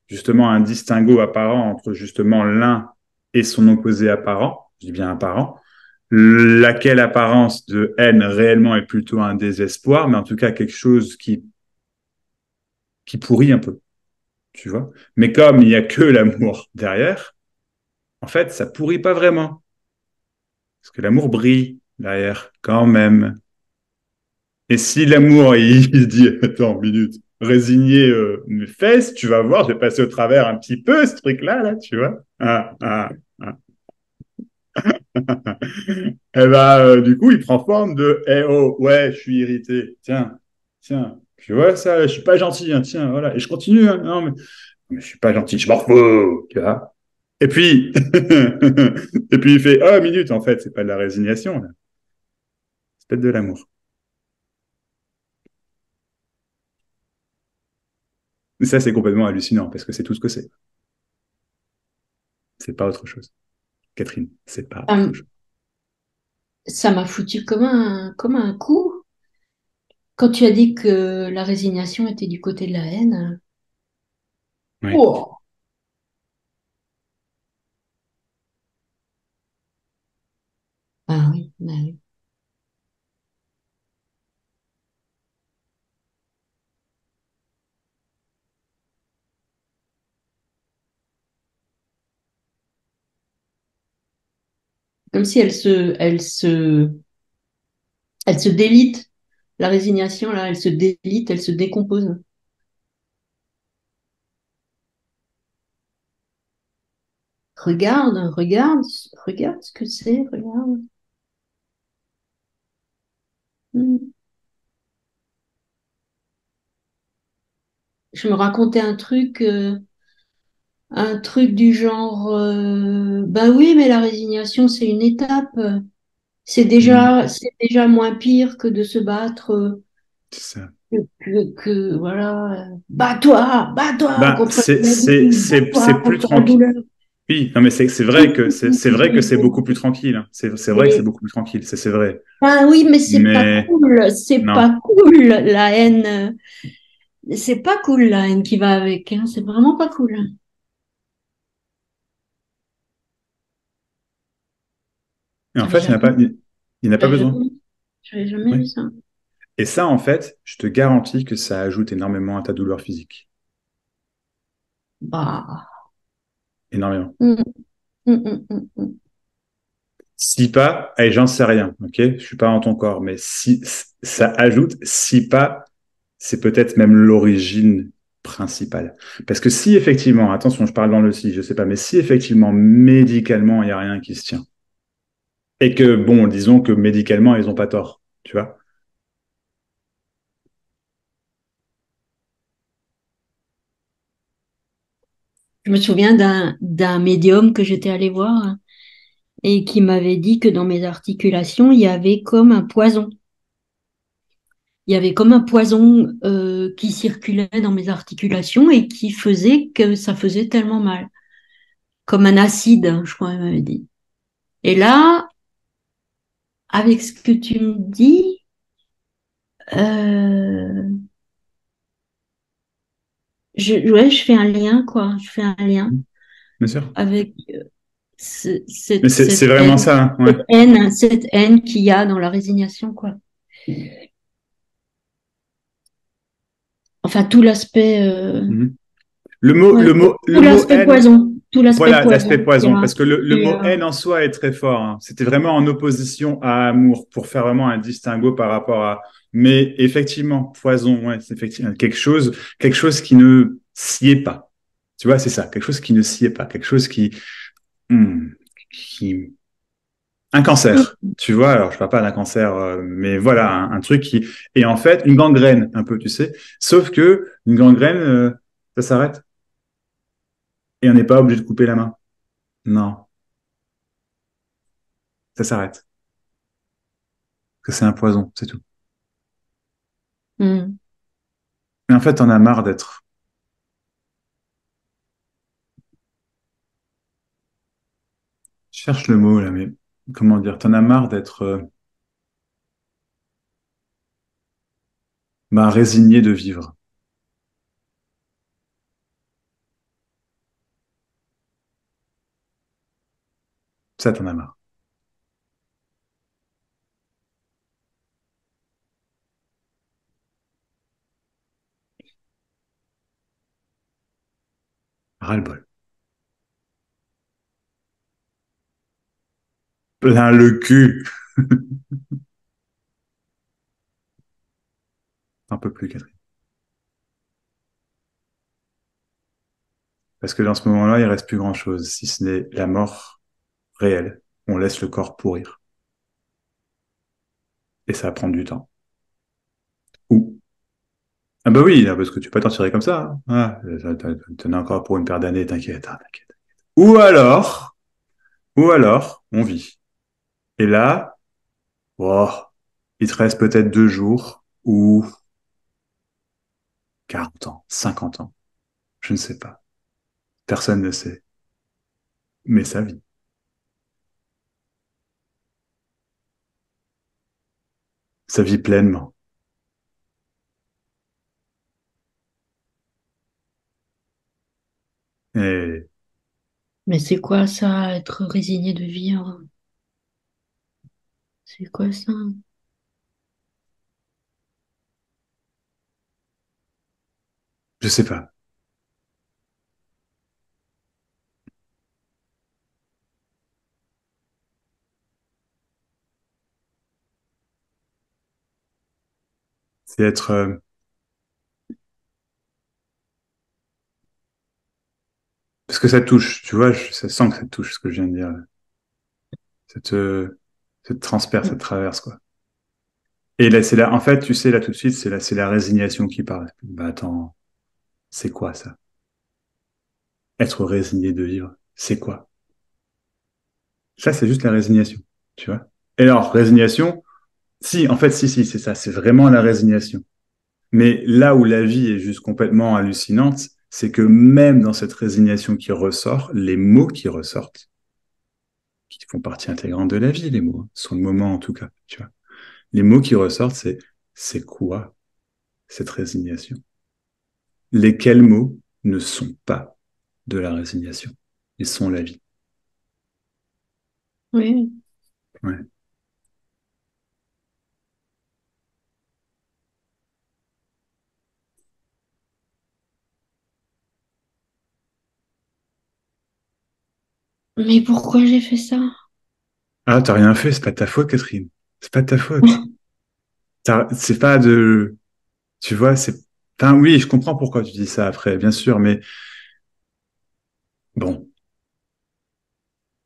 justement un distinguo apparent entre justement l'un et son opposé apparent, je dis bien apparent, laquelle apparence de haine réellement est plutôt un désespoir, mais en tout cas quelque chose qui pourrit un peu, tu vois. Mais comme il n'y a que l'amour derrière, en fait, ça pourrit pas vraiment. Parce que l'amour brille derrière, quand même. Et si l'amour, il dit, attends, une minute, résigner mes fesses, tu vas voir, je vais passer au travers un petit peu ce truc-là, là, tu vois. Ah. Et ben, du coup, il prend forme de, eh oh, ouais, je suis irrité. Tiens, tu vois ça, je suis pas gentil, hein, tiens, voilà. Et je continue, hein, non, mais je suis pas gentil, je m'en fous, tu vois. Et puis, et puis il fait, oh, minute, en fait, c'est pas de la résignation, là. C'est peut-être de l'amour. Et ça, c'est complètement hallucinant parce que c'est tout ce que c'est. C'est pas autre chose. Catherine, c'est pas autre Ça chose. ça m'a foutu comme un coup. Quand tu as dit que la résignation était du côté de la haine. Oui, Oh, ah oui, bah oui. Comme si elle se délite. La résignation, là, elle se délite, elle se décompose. Regarde ce que c'est, regarde. Hmm. Je me racontais un truc du genre, bah oui, mais la résignation, c'est une étape. mmh, C'est déjà moins pire que de se battre, c'est ça. voilà, bats-toi Ben, contre la maladie, c'est bats-toi plus contre la tranquille. douleur. Oui, non, mais c'est vrai que c'est vrai que c'est beaucoup plus tranquille, hein. C'est vrai que c'est Mais, beaucoup plus tranquille, c'est vrai. ben oui, mais Mais c'est non. pas cool la haine, c'est pas cool la haine qui va avec, hein, c'est vraiment pas cool. Et en J'avais fait, jamais, il n'y en a pas j'avais besoin. jamais, j'avais jamais Oui. vu ça. Et ça, en fait, je te garantis que ça ajoute énormément à ta douleur physique. Bah, Énormément. hum, hum. Si pas, et j'en sais rien, ok? Je suis pas dans ton corps, mais si ça ajoute, si pas, c'est peut-être même l'origine principale. Parce que si effectivement, attention, je parle dans le si, je sais pas, mais si effectivement, médicalement, il n'y a rien qui se tient, et que, bon, disons que médicalement, ils ont pas tort, tu vois? Je me souviens d'un médium que j'étais allée voir et qui m'avait dit que dans mes articulations, il y avait comme un poison. Il y avait comme un poison qui circulait dans mes articulations et qui faisait que ça faisait tellement mal. Comme un acide, je crois, il m'avait dit. Et là, avec ce que tu me dis, euh, ouais, je fais un lien, quoi. Je fais un lien Bien sûr. avec Mais c'est vraiment ça, hein, ouais. cette haine qu'il y a dans la résignation, quoi. Enfin, tout l'aspect, Mhm. ouais, Le mot haine, tout l'aspect voilà, l'aspect poison qu'il y poison, a. parce que le Et, mot haine en soi est très fort, hein. C'était vraiment en opposition à amour, pour faire vraiment un distinguo par rapport à. Mais effectivement, poison, ouais, c'est effectivement quelque chose qui ne sied pas. Tu vois, c'est ça, quelque chose qui ne sied pas, quelque chose hmm, qui, un cancer. Tu vois, alors je parle pas d'un cancer, mais voilà, un truc qui est en fait une gangrène, un peu, tu sais. Sauf que une gangrène, ça s'arrête et on n'est pas obligé de couper la main. Non, ça s'arrête. Que c'est un poison, c'est tout. Hmm. Mais en fait, t'en as marre d'être. Je cherche le mot là, mais comment dire? T'en as marre d'être bah, résigné de vivre. Ça, t'en as marre. Ras-le-bol. Plein le cul. Un peu plus, Catherine. Parce que dans ce moment-là, il reste plus grand-chose, si ce n'est la mort réelle. On laisse le corps pourrir. Et ça va prendre du temps. Ou, ah bah oui, là, parce que tu peux pas t'en tirer comme ça. Hein. Ah, t'en as encore pour une paire d'années, t'inquiète, hein, t'inquiète. Ou alors, on vit. Et là, oh, il te reste peut-être 2 jours ou 40 ans, 50 ans. Je ne sais pas. Personne ne sait. Mais sa vie. Sa vie pleinement. Et Mais c'est quoi ça, être résigné de vivre? C'est quoi ça? je sais pas. C'est être, parce que ça touche, tu vois, ça sent que ça touche ce que je viens de dire. Ça te transperce, ça te traverse, quoi. Et là, c'est là, en fait, tu sais, là, tout de suite, c'est la résignation qui parle. Bah, attends, c'est quoi ça? Être résigné de vivre, c'est quoi? Ça, c'est juste la résignation, tu vois? Et alors, résignation, si, en fait, si, c'est ça, c'est vraiment la résignation. Mais là où la vie est juste complètement hallucinante, c'est que même dans cette résignation qui ressort, les mots qui ressortent, qui font partie intégrante de la vie, les mots, sur le moment en tout cas, tu vois. Les mots qui ressortent, c'est quoi cette résignation? Lesquels mots ne sont pas de la résignation? Ils sont la vie. Oui. Ouais. Mais pourquoi j'ai fait ça? Ah, t'as rien fait, c'est pas de ta faute, Catherine. C'est pas de ta faute. C'est pas de, tu vois, c'est, enfin, oui, je comprends pourquoi tu dis ça après, bien sûr, mais bon,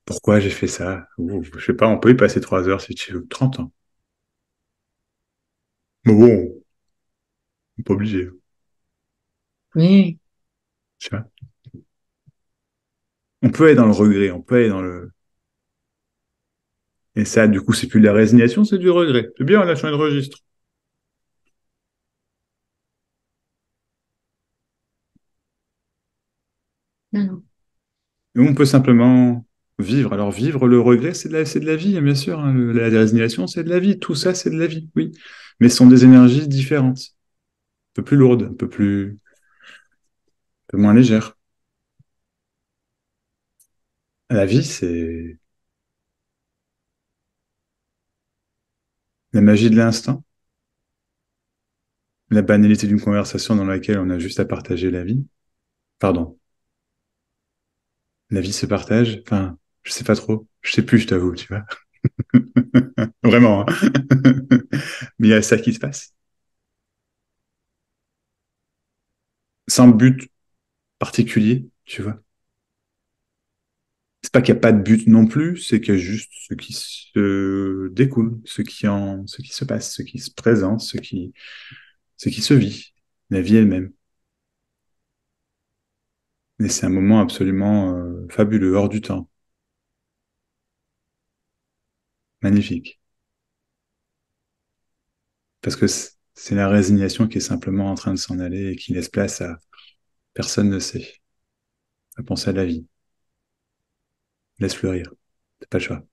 pourquoi j'ai fait ça? Ouh, je sais pas, on peut y passer 3 heures si tu veux, 30 ans. Mais bon, on n'est pas obligé, Oui. tu vois. On peut être dans le regret, on peut être dans le, et ça, du coup, c'est plus de la résignation, c'est du regret. C'est bien, on a changé de registre. Non, non. Et on peut simplement vivre. Alors, vivre le regret, c'est de la vie, hein, bien sûr. Hein. La résignation, c'est de la vie. Tout ça, c'est de la vie, oui. Mais ce sont des énergies différentes, un peu plus lourdes, un peu moins légères. La vie, c'est la magie de l'instant, la banalité d'une conversation dans laquelle on a juste à partager la vie. Pardon, la vie se partage. Enfin, je sais pas trop. Je sais plus, je t'avoue, tu vois. Vraiment, hein. Mais il y a ça qui se passe. Sans but particulier, tu vois. C'est pas qu'il n'y a pas de but non plus, c'est qu'il y a juste ce qui se découle, ce qui se passe, ce qui se présente, ce qui se vit, la vie elle-même. Et c'est un moment absolument fabuleux, hors du temps, magnifique. Parce que C'est la résignation qui est simplement en train de s'en aller et qui laisse place à personne ne sait, à penser à la vie. Laisse fleurir. T'as pas le choix.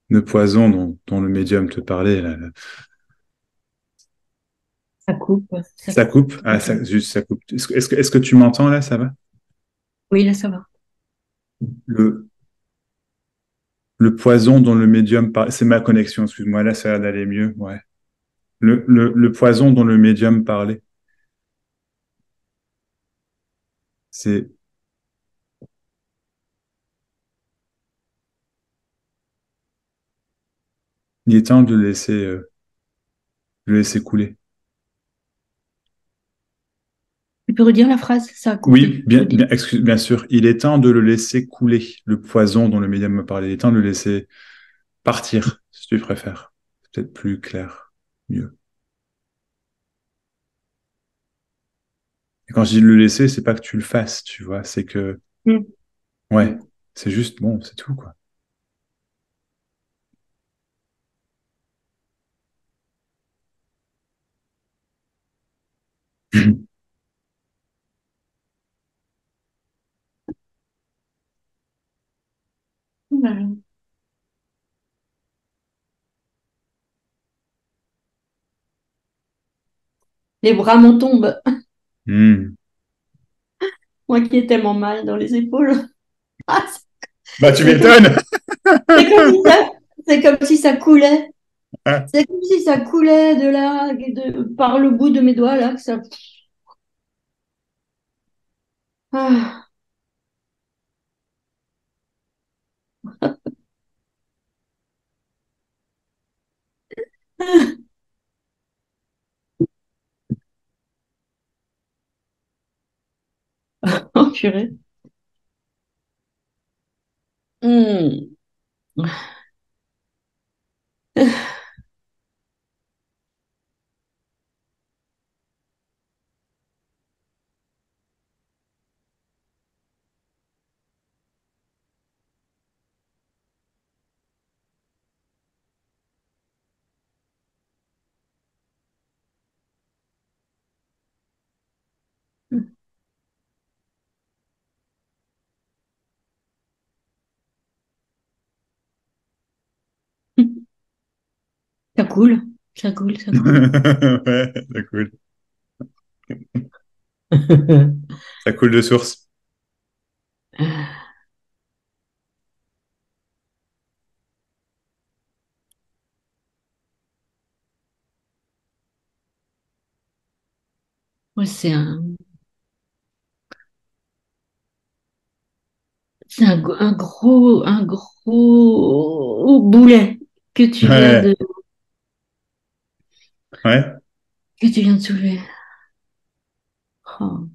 Le poison dont le médium te parlait, là, Ça coupe, ça ça coupe. coupe. Ah, ça, juste, ça coupe. Est-ce que tu m'entends là, ça va? Oui, là, ça va. Le, le poison dont le médium parlait, c'est ma connexion, excuse-moi, là, ça a l'air d'aller mieux, ouais. Le poison dont le médium parlait, c'est, il est temps de le laisser couler. Tu peux redire la phrase? Ça a Oui, coupé. Redis. bien sûr, il est temps de le laisser couler, le poison dont le médium me parlait. Il est temps de le laisser partir, si tu préfères. C'est peut-être plus clair, mieux. Et quand je dis le laisser, c'est pas que tu le fasses, tu vois, c'est que, Mm. ouais, c'est juste, bon, c'est tout, quoi. Voilà. Les bras m'en tombent. Hmm. Moi qui ai tellement mal dans les épaules. Ah, Bah, tu c'est comme, m'étonnes! c'est comme si ça, c'est comme si ça coulait. C'est comme si ça coulait de là, par le bout de mes doigts, là, que ça. Ah. Oh, purée. Hmm. Ça coule, ça coule, ça coule. Ouais, ça coule. Ça coule de source. Ouais, un gros boulet que tu viens Ouais, de, ouais. que tu viens de soulever. Oh,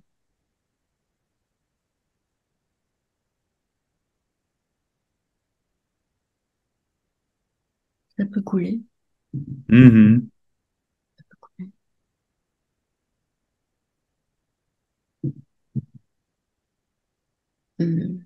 ça peut couler. Mhm. Hmm.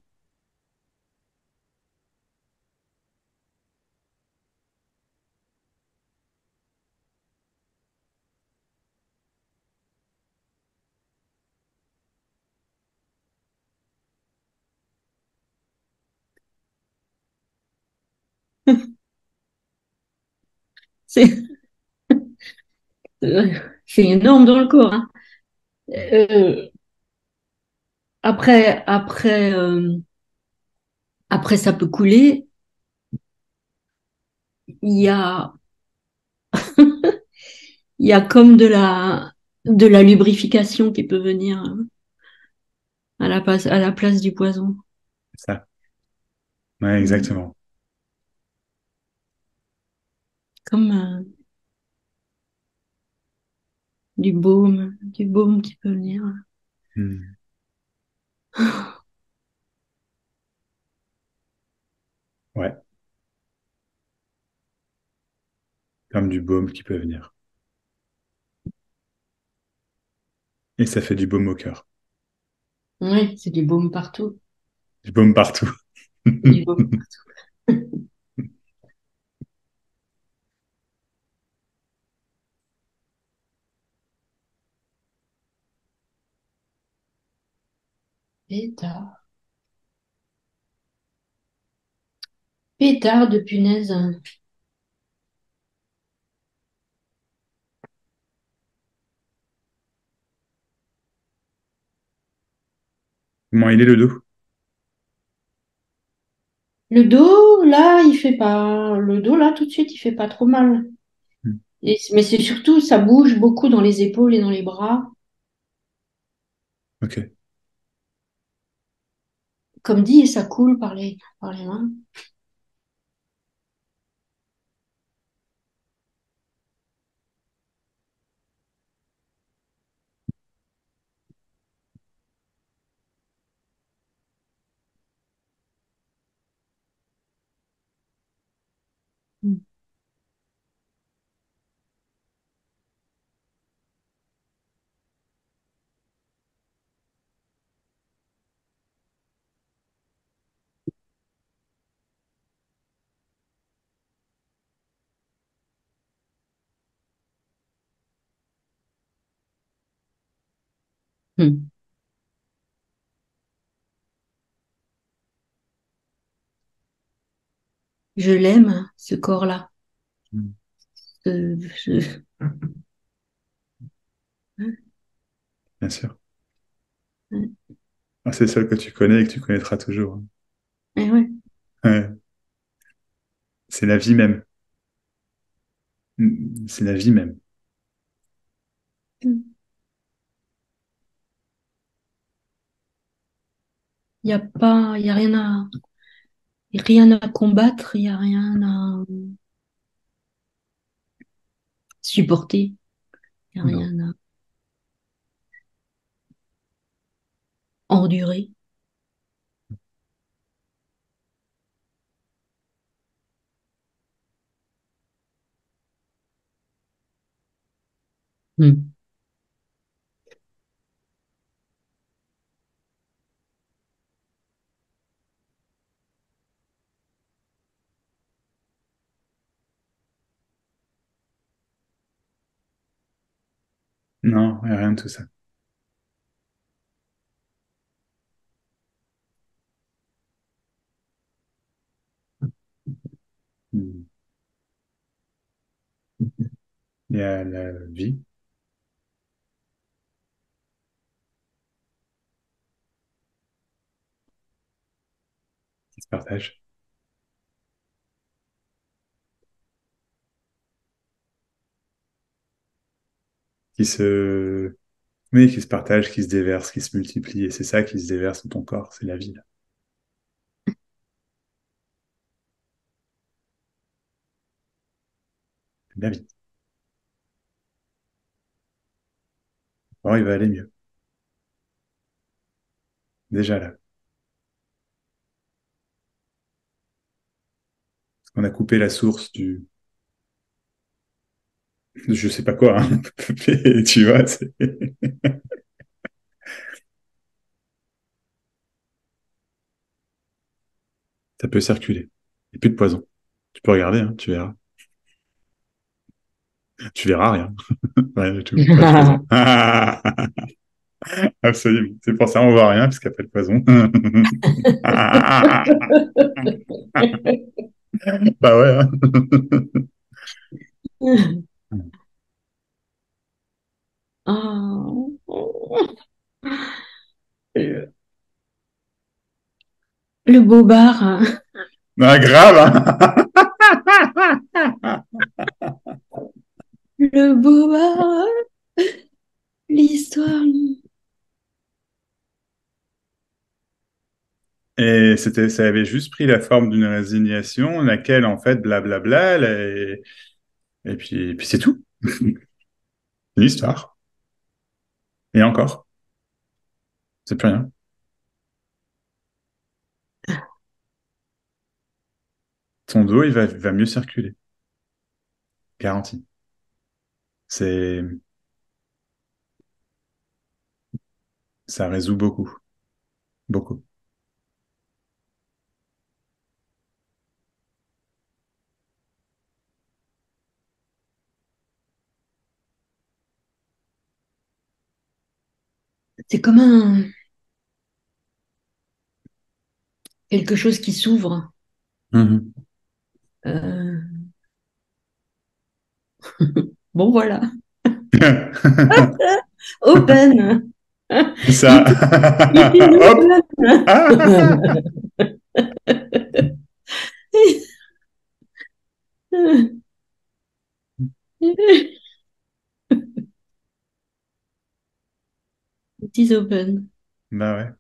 C'est euh, c'est énorme dans le corps, hein. Euh, après, après, après, ça peut couler. Il y a, il y a comme de la lubrification qui peut venir à la place du poison. C'est ça. Ouais, Hmm. exactement. Comme du baume qui peut venir. Hmm. Ouais, comme du baume qui peut venir. Et ça fait du baume au cœur. Oui, c'est du baume partout. Du baume partout. Du baume. Pétard. Pétard de punaise. Comment il est le dos? Le dos, là, il fait pas. Le dos, là, tout de suite, il fait pas trop mal. Mais c'est surtout, ça bouge beaucoup dans les épaules et dans les bras. Ok. Comme dit, et ça coule par les mains. Hmm. Je l'aime, ce corps-là. Ce- Bien sûr. Ah, c'est celle que tu connais et que tu connaîtras toujours. Eh ouais. Ouais. C'est la vie même. C'est la vie même. Il y a rien à combattre, il y a rien à supporter, il y a Non. rien à endurer. Hmm. Non, y a rien de tout ça. Hmm. Il y a la vie qui se partage, qui se... Oui, qui se partage, qui se déverse, qui se multiplie. Et c'est ça qui se déverse dans ton corps, c'est la vie, là. C'est la vie. Bon, il va aller mieux. Déjà là. On a coupé la source je sais pas quoi, hein. Mais tu vois, ça peut circuler. Il n'y a plus de poison. Tu peux regarder, hein, tu verras. Tu verras rien. Rien du tout. Pas de poison. Absolument. C'est pour ça qu'on voit rien, parce qu'il n'y a pas de poison. Bah ouais, hein. Ah. Le bobard, hein. Ah, grave, hein. Le bobard, l'histoire. Et ça avait juste pris la forme d'une résignation, laquelle, en fait, blablabla, et puis c'est tout. Une histoire. Et encore, c'est plus rien. Ton dos, il va mieux circuler. Garanti. C'est, ça résout beaucoup. Beaucoup. C'est comme un quelque chose qui s'ouvre. Mhm. Euh, bon, voilà. Open. C'est ça. It, it is Hop. open. It is open. Bah ouais.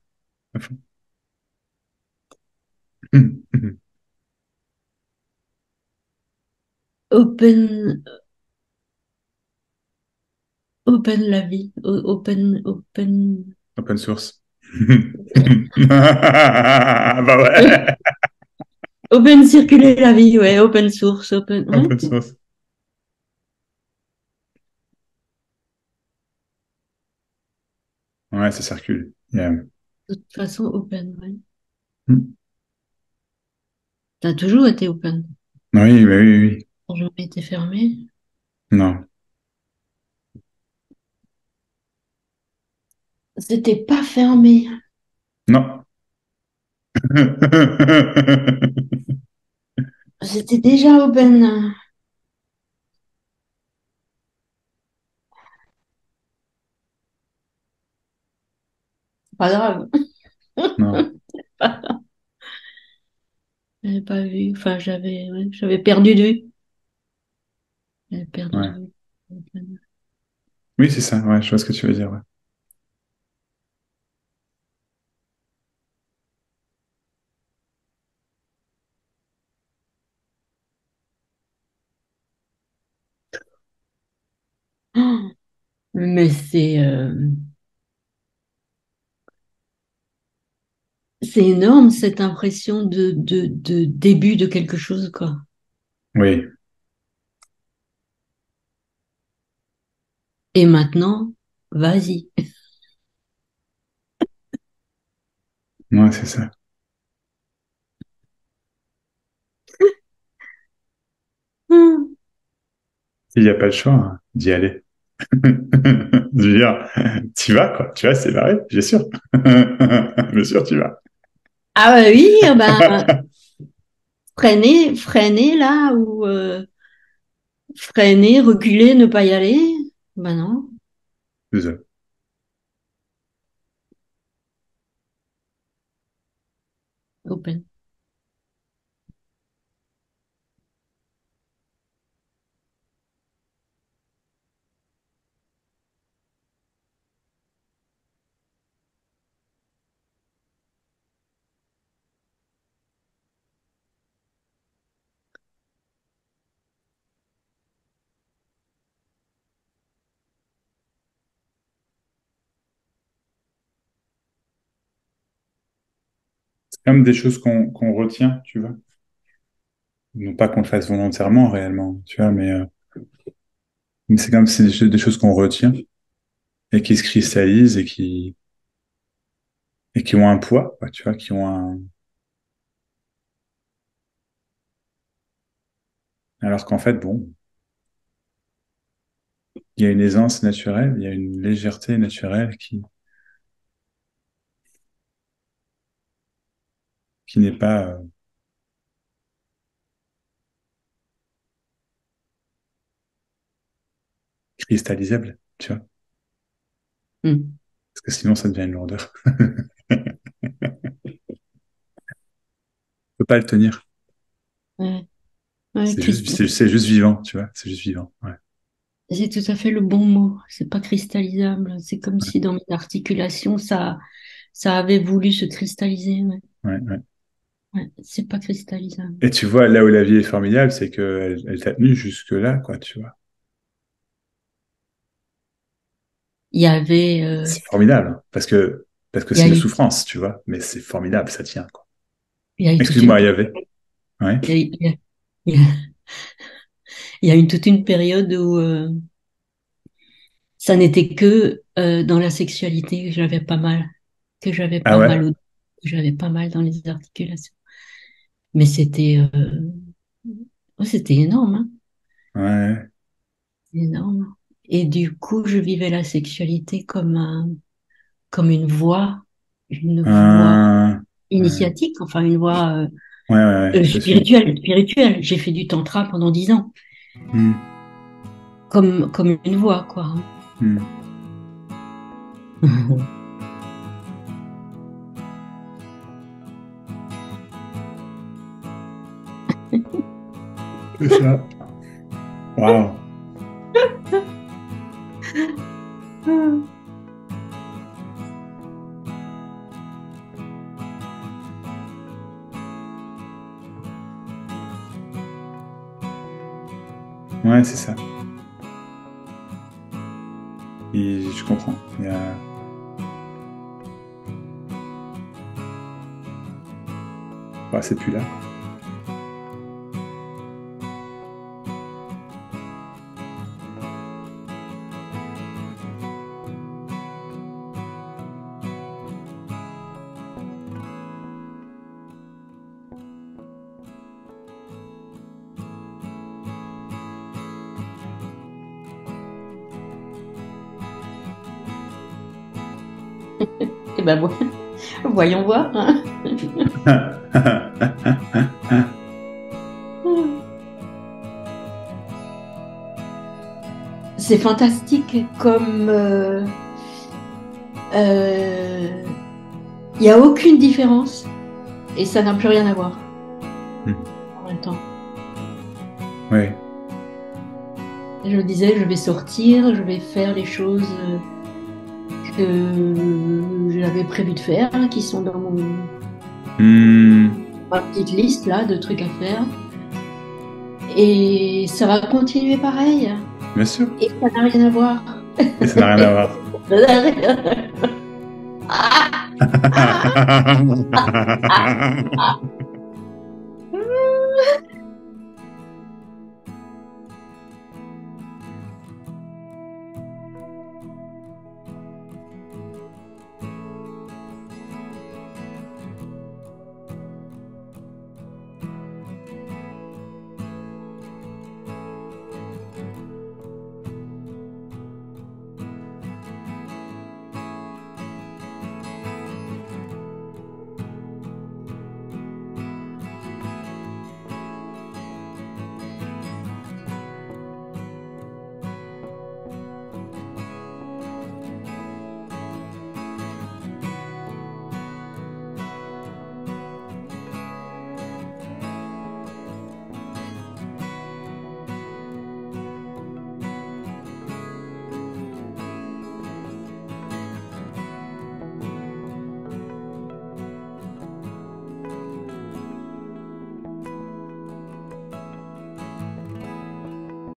Open, open la vie. Open, open. Open source. Bah ouais. Open circuler la vie, ouais. Open source, open. Ouais. Open source. Ouais, ça circule. Yeah. De toute façon, open, ouais. Hmm. Ça a toujours été open. Oui, bah oui, oui, oui. Ça n'a jamais été fermé. Non. C'était pas fermé. Non. C'était déjà open. Pas grave. Non. J'avais pas vu. Enfin, ouais, j'avais perdu de vue. J'avais perdu de Ouais. vue. Open. Oui, c'est ça. Ouais, je vois ce que tu veux dire. Ouais. Oh, mais c'est énorme cette impression de début de quelque chose, quoi. Oui. Et maintenant, vas-y. Ouais, c'est ça. Hum. Il n'y a pas de choix hein, d'y aller. Je veux dire, tu vas, quoi. Tu vas, c'est vrai, bien sûr. Bien sûr, tu vas. Ah bah oui, ben freiner, freiner là ou freiner, reculer, ne pas y aller. Ben non, C'est ça. open. C'est comme des choses qu'on retient, tu vois. Non pas qu'on le fasse volontairement, réellement, tu vois, mais c'est comme si c'est des choses qu'on retient et qui se cristallisent et qui ont un poids, quoi, tu vois, qui ont un... Alors qu'en fait, bon, il y a une aisance naturelle, il y a une légèreté naturelle qui n'est pas cristallisable, tu vois, Hum. parce que sinon ça devient une lourdeur. On peut pas le tenir. Ouais, ouais, C'est juste vivant, tu vois, c'est juste vivant. Ouais, c'est tout à fait le bon mot. C'est pas cristallisable. C'est comme si dans mes articulations, ça avait voulu se cristalliser. Ouais, ouais, ouais. ouais, c'est pas cristallisable. Et tu vois, là où la vie est formidable, c'est elle t'a tenu jusque-là, quoi, tu vois. Il y avait, C'est formidable, hein, parce que il y c'est a une eu, souffrance, tu vois, mais c'est formidable, ça tient, quoi. il y a eu toute une, Excuse-moi, il y avait. Ouais. il y a, eu- il y a- il y a eu toute une période où ça n'était que dans la sexualité que j'avais pas mal, que j'avais Ah pas ouais? mal au, que j'avais pas mal dans les articulations. Mais c'était énorme, hein, Ouais. énorme. Et du coup, je vivais la sexualité comme une voix Ah, ouais, initiatique, enfin une voix ouais, ouais, ouais, je te suis. spirituelle. J'ai fait du tantra pendant 10 ans, Hmm, comme une voix, quoi. hmm. C'est ça. Waouh. Ouais, c'est ça. Et je comprends. Bah, c'est plus là, quoi. Et ben voyons voir, hein. C'est fantastique comme il n'y a aucune différence et ça n'a plus rien à voir en même temps. Ouais. Je me disais, je vais sortir, je vais faire les choses que j'avais prévu de faire, qui sont dans Hmm, ma petite liste là de trucs à faire. Et ça va continuer pareil. bien sûr. Et ça n'a rien à voir. Et ça n'a rien à voir. Ça n'a rien à voir. Ah, ah, ah, ah.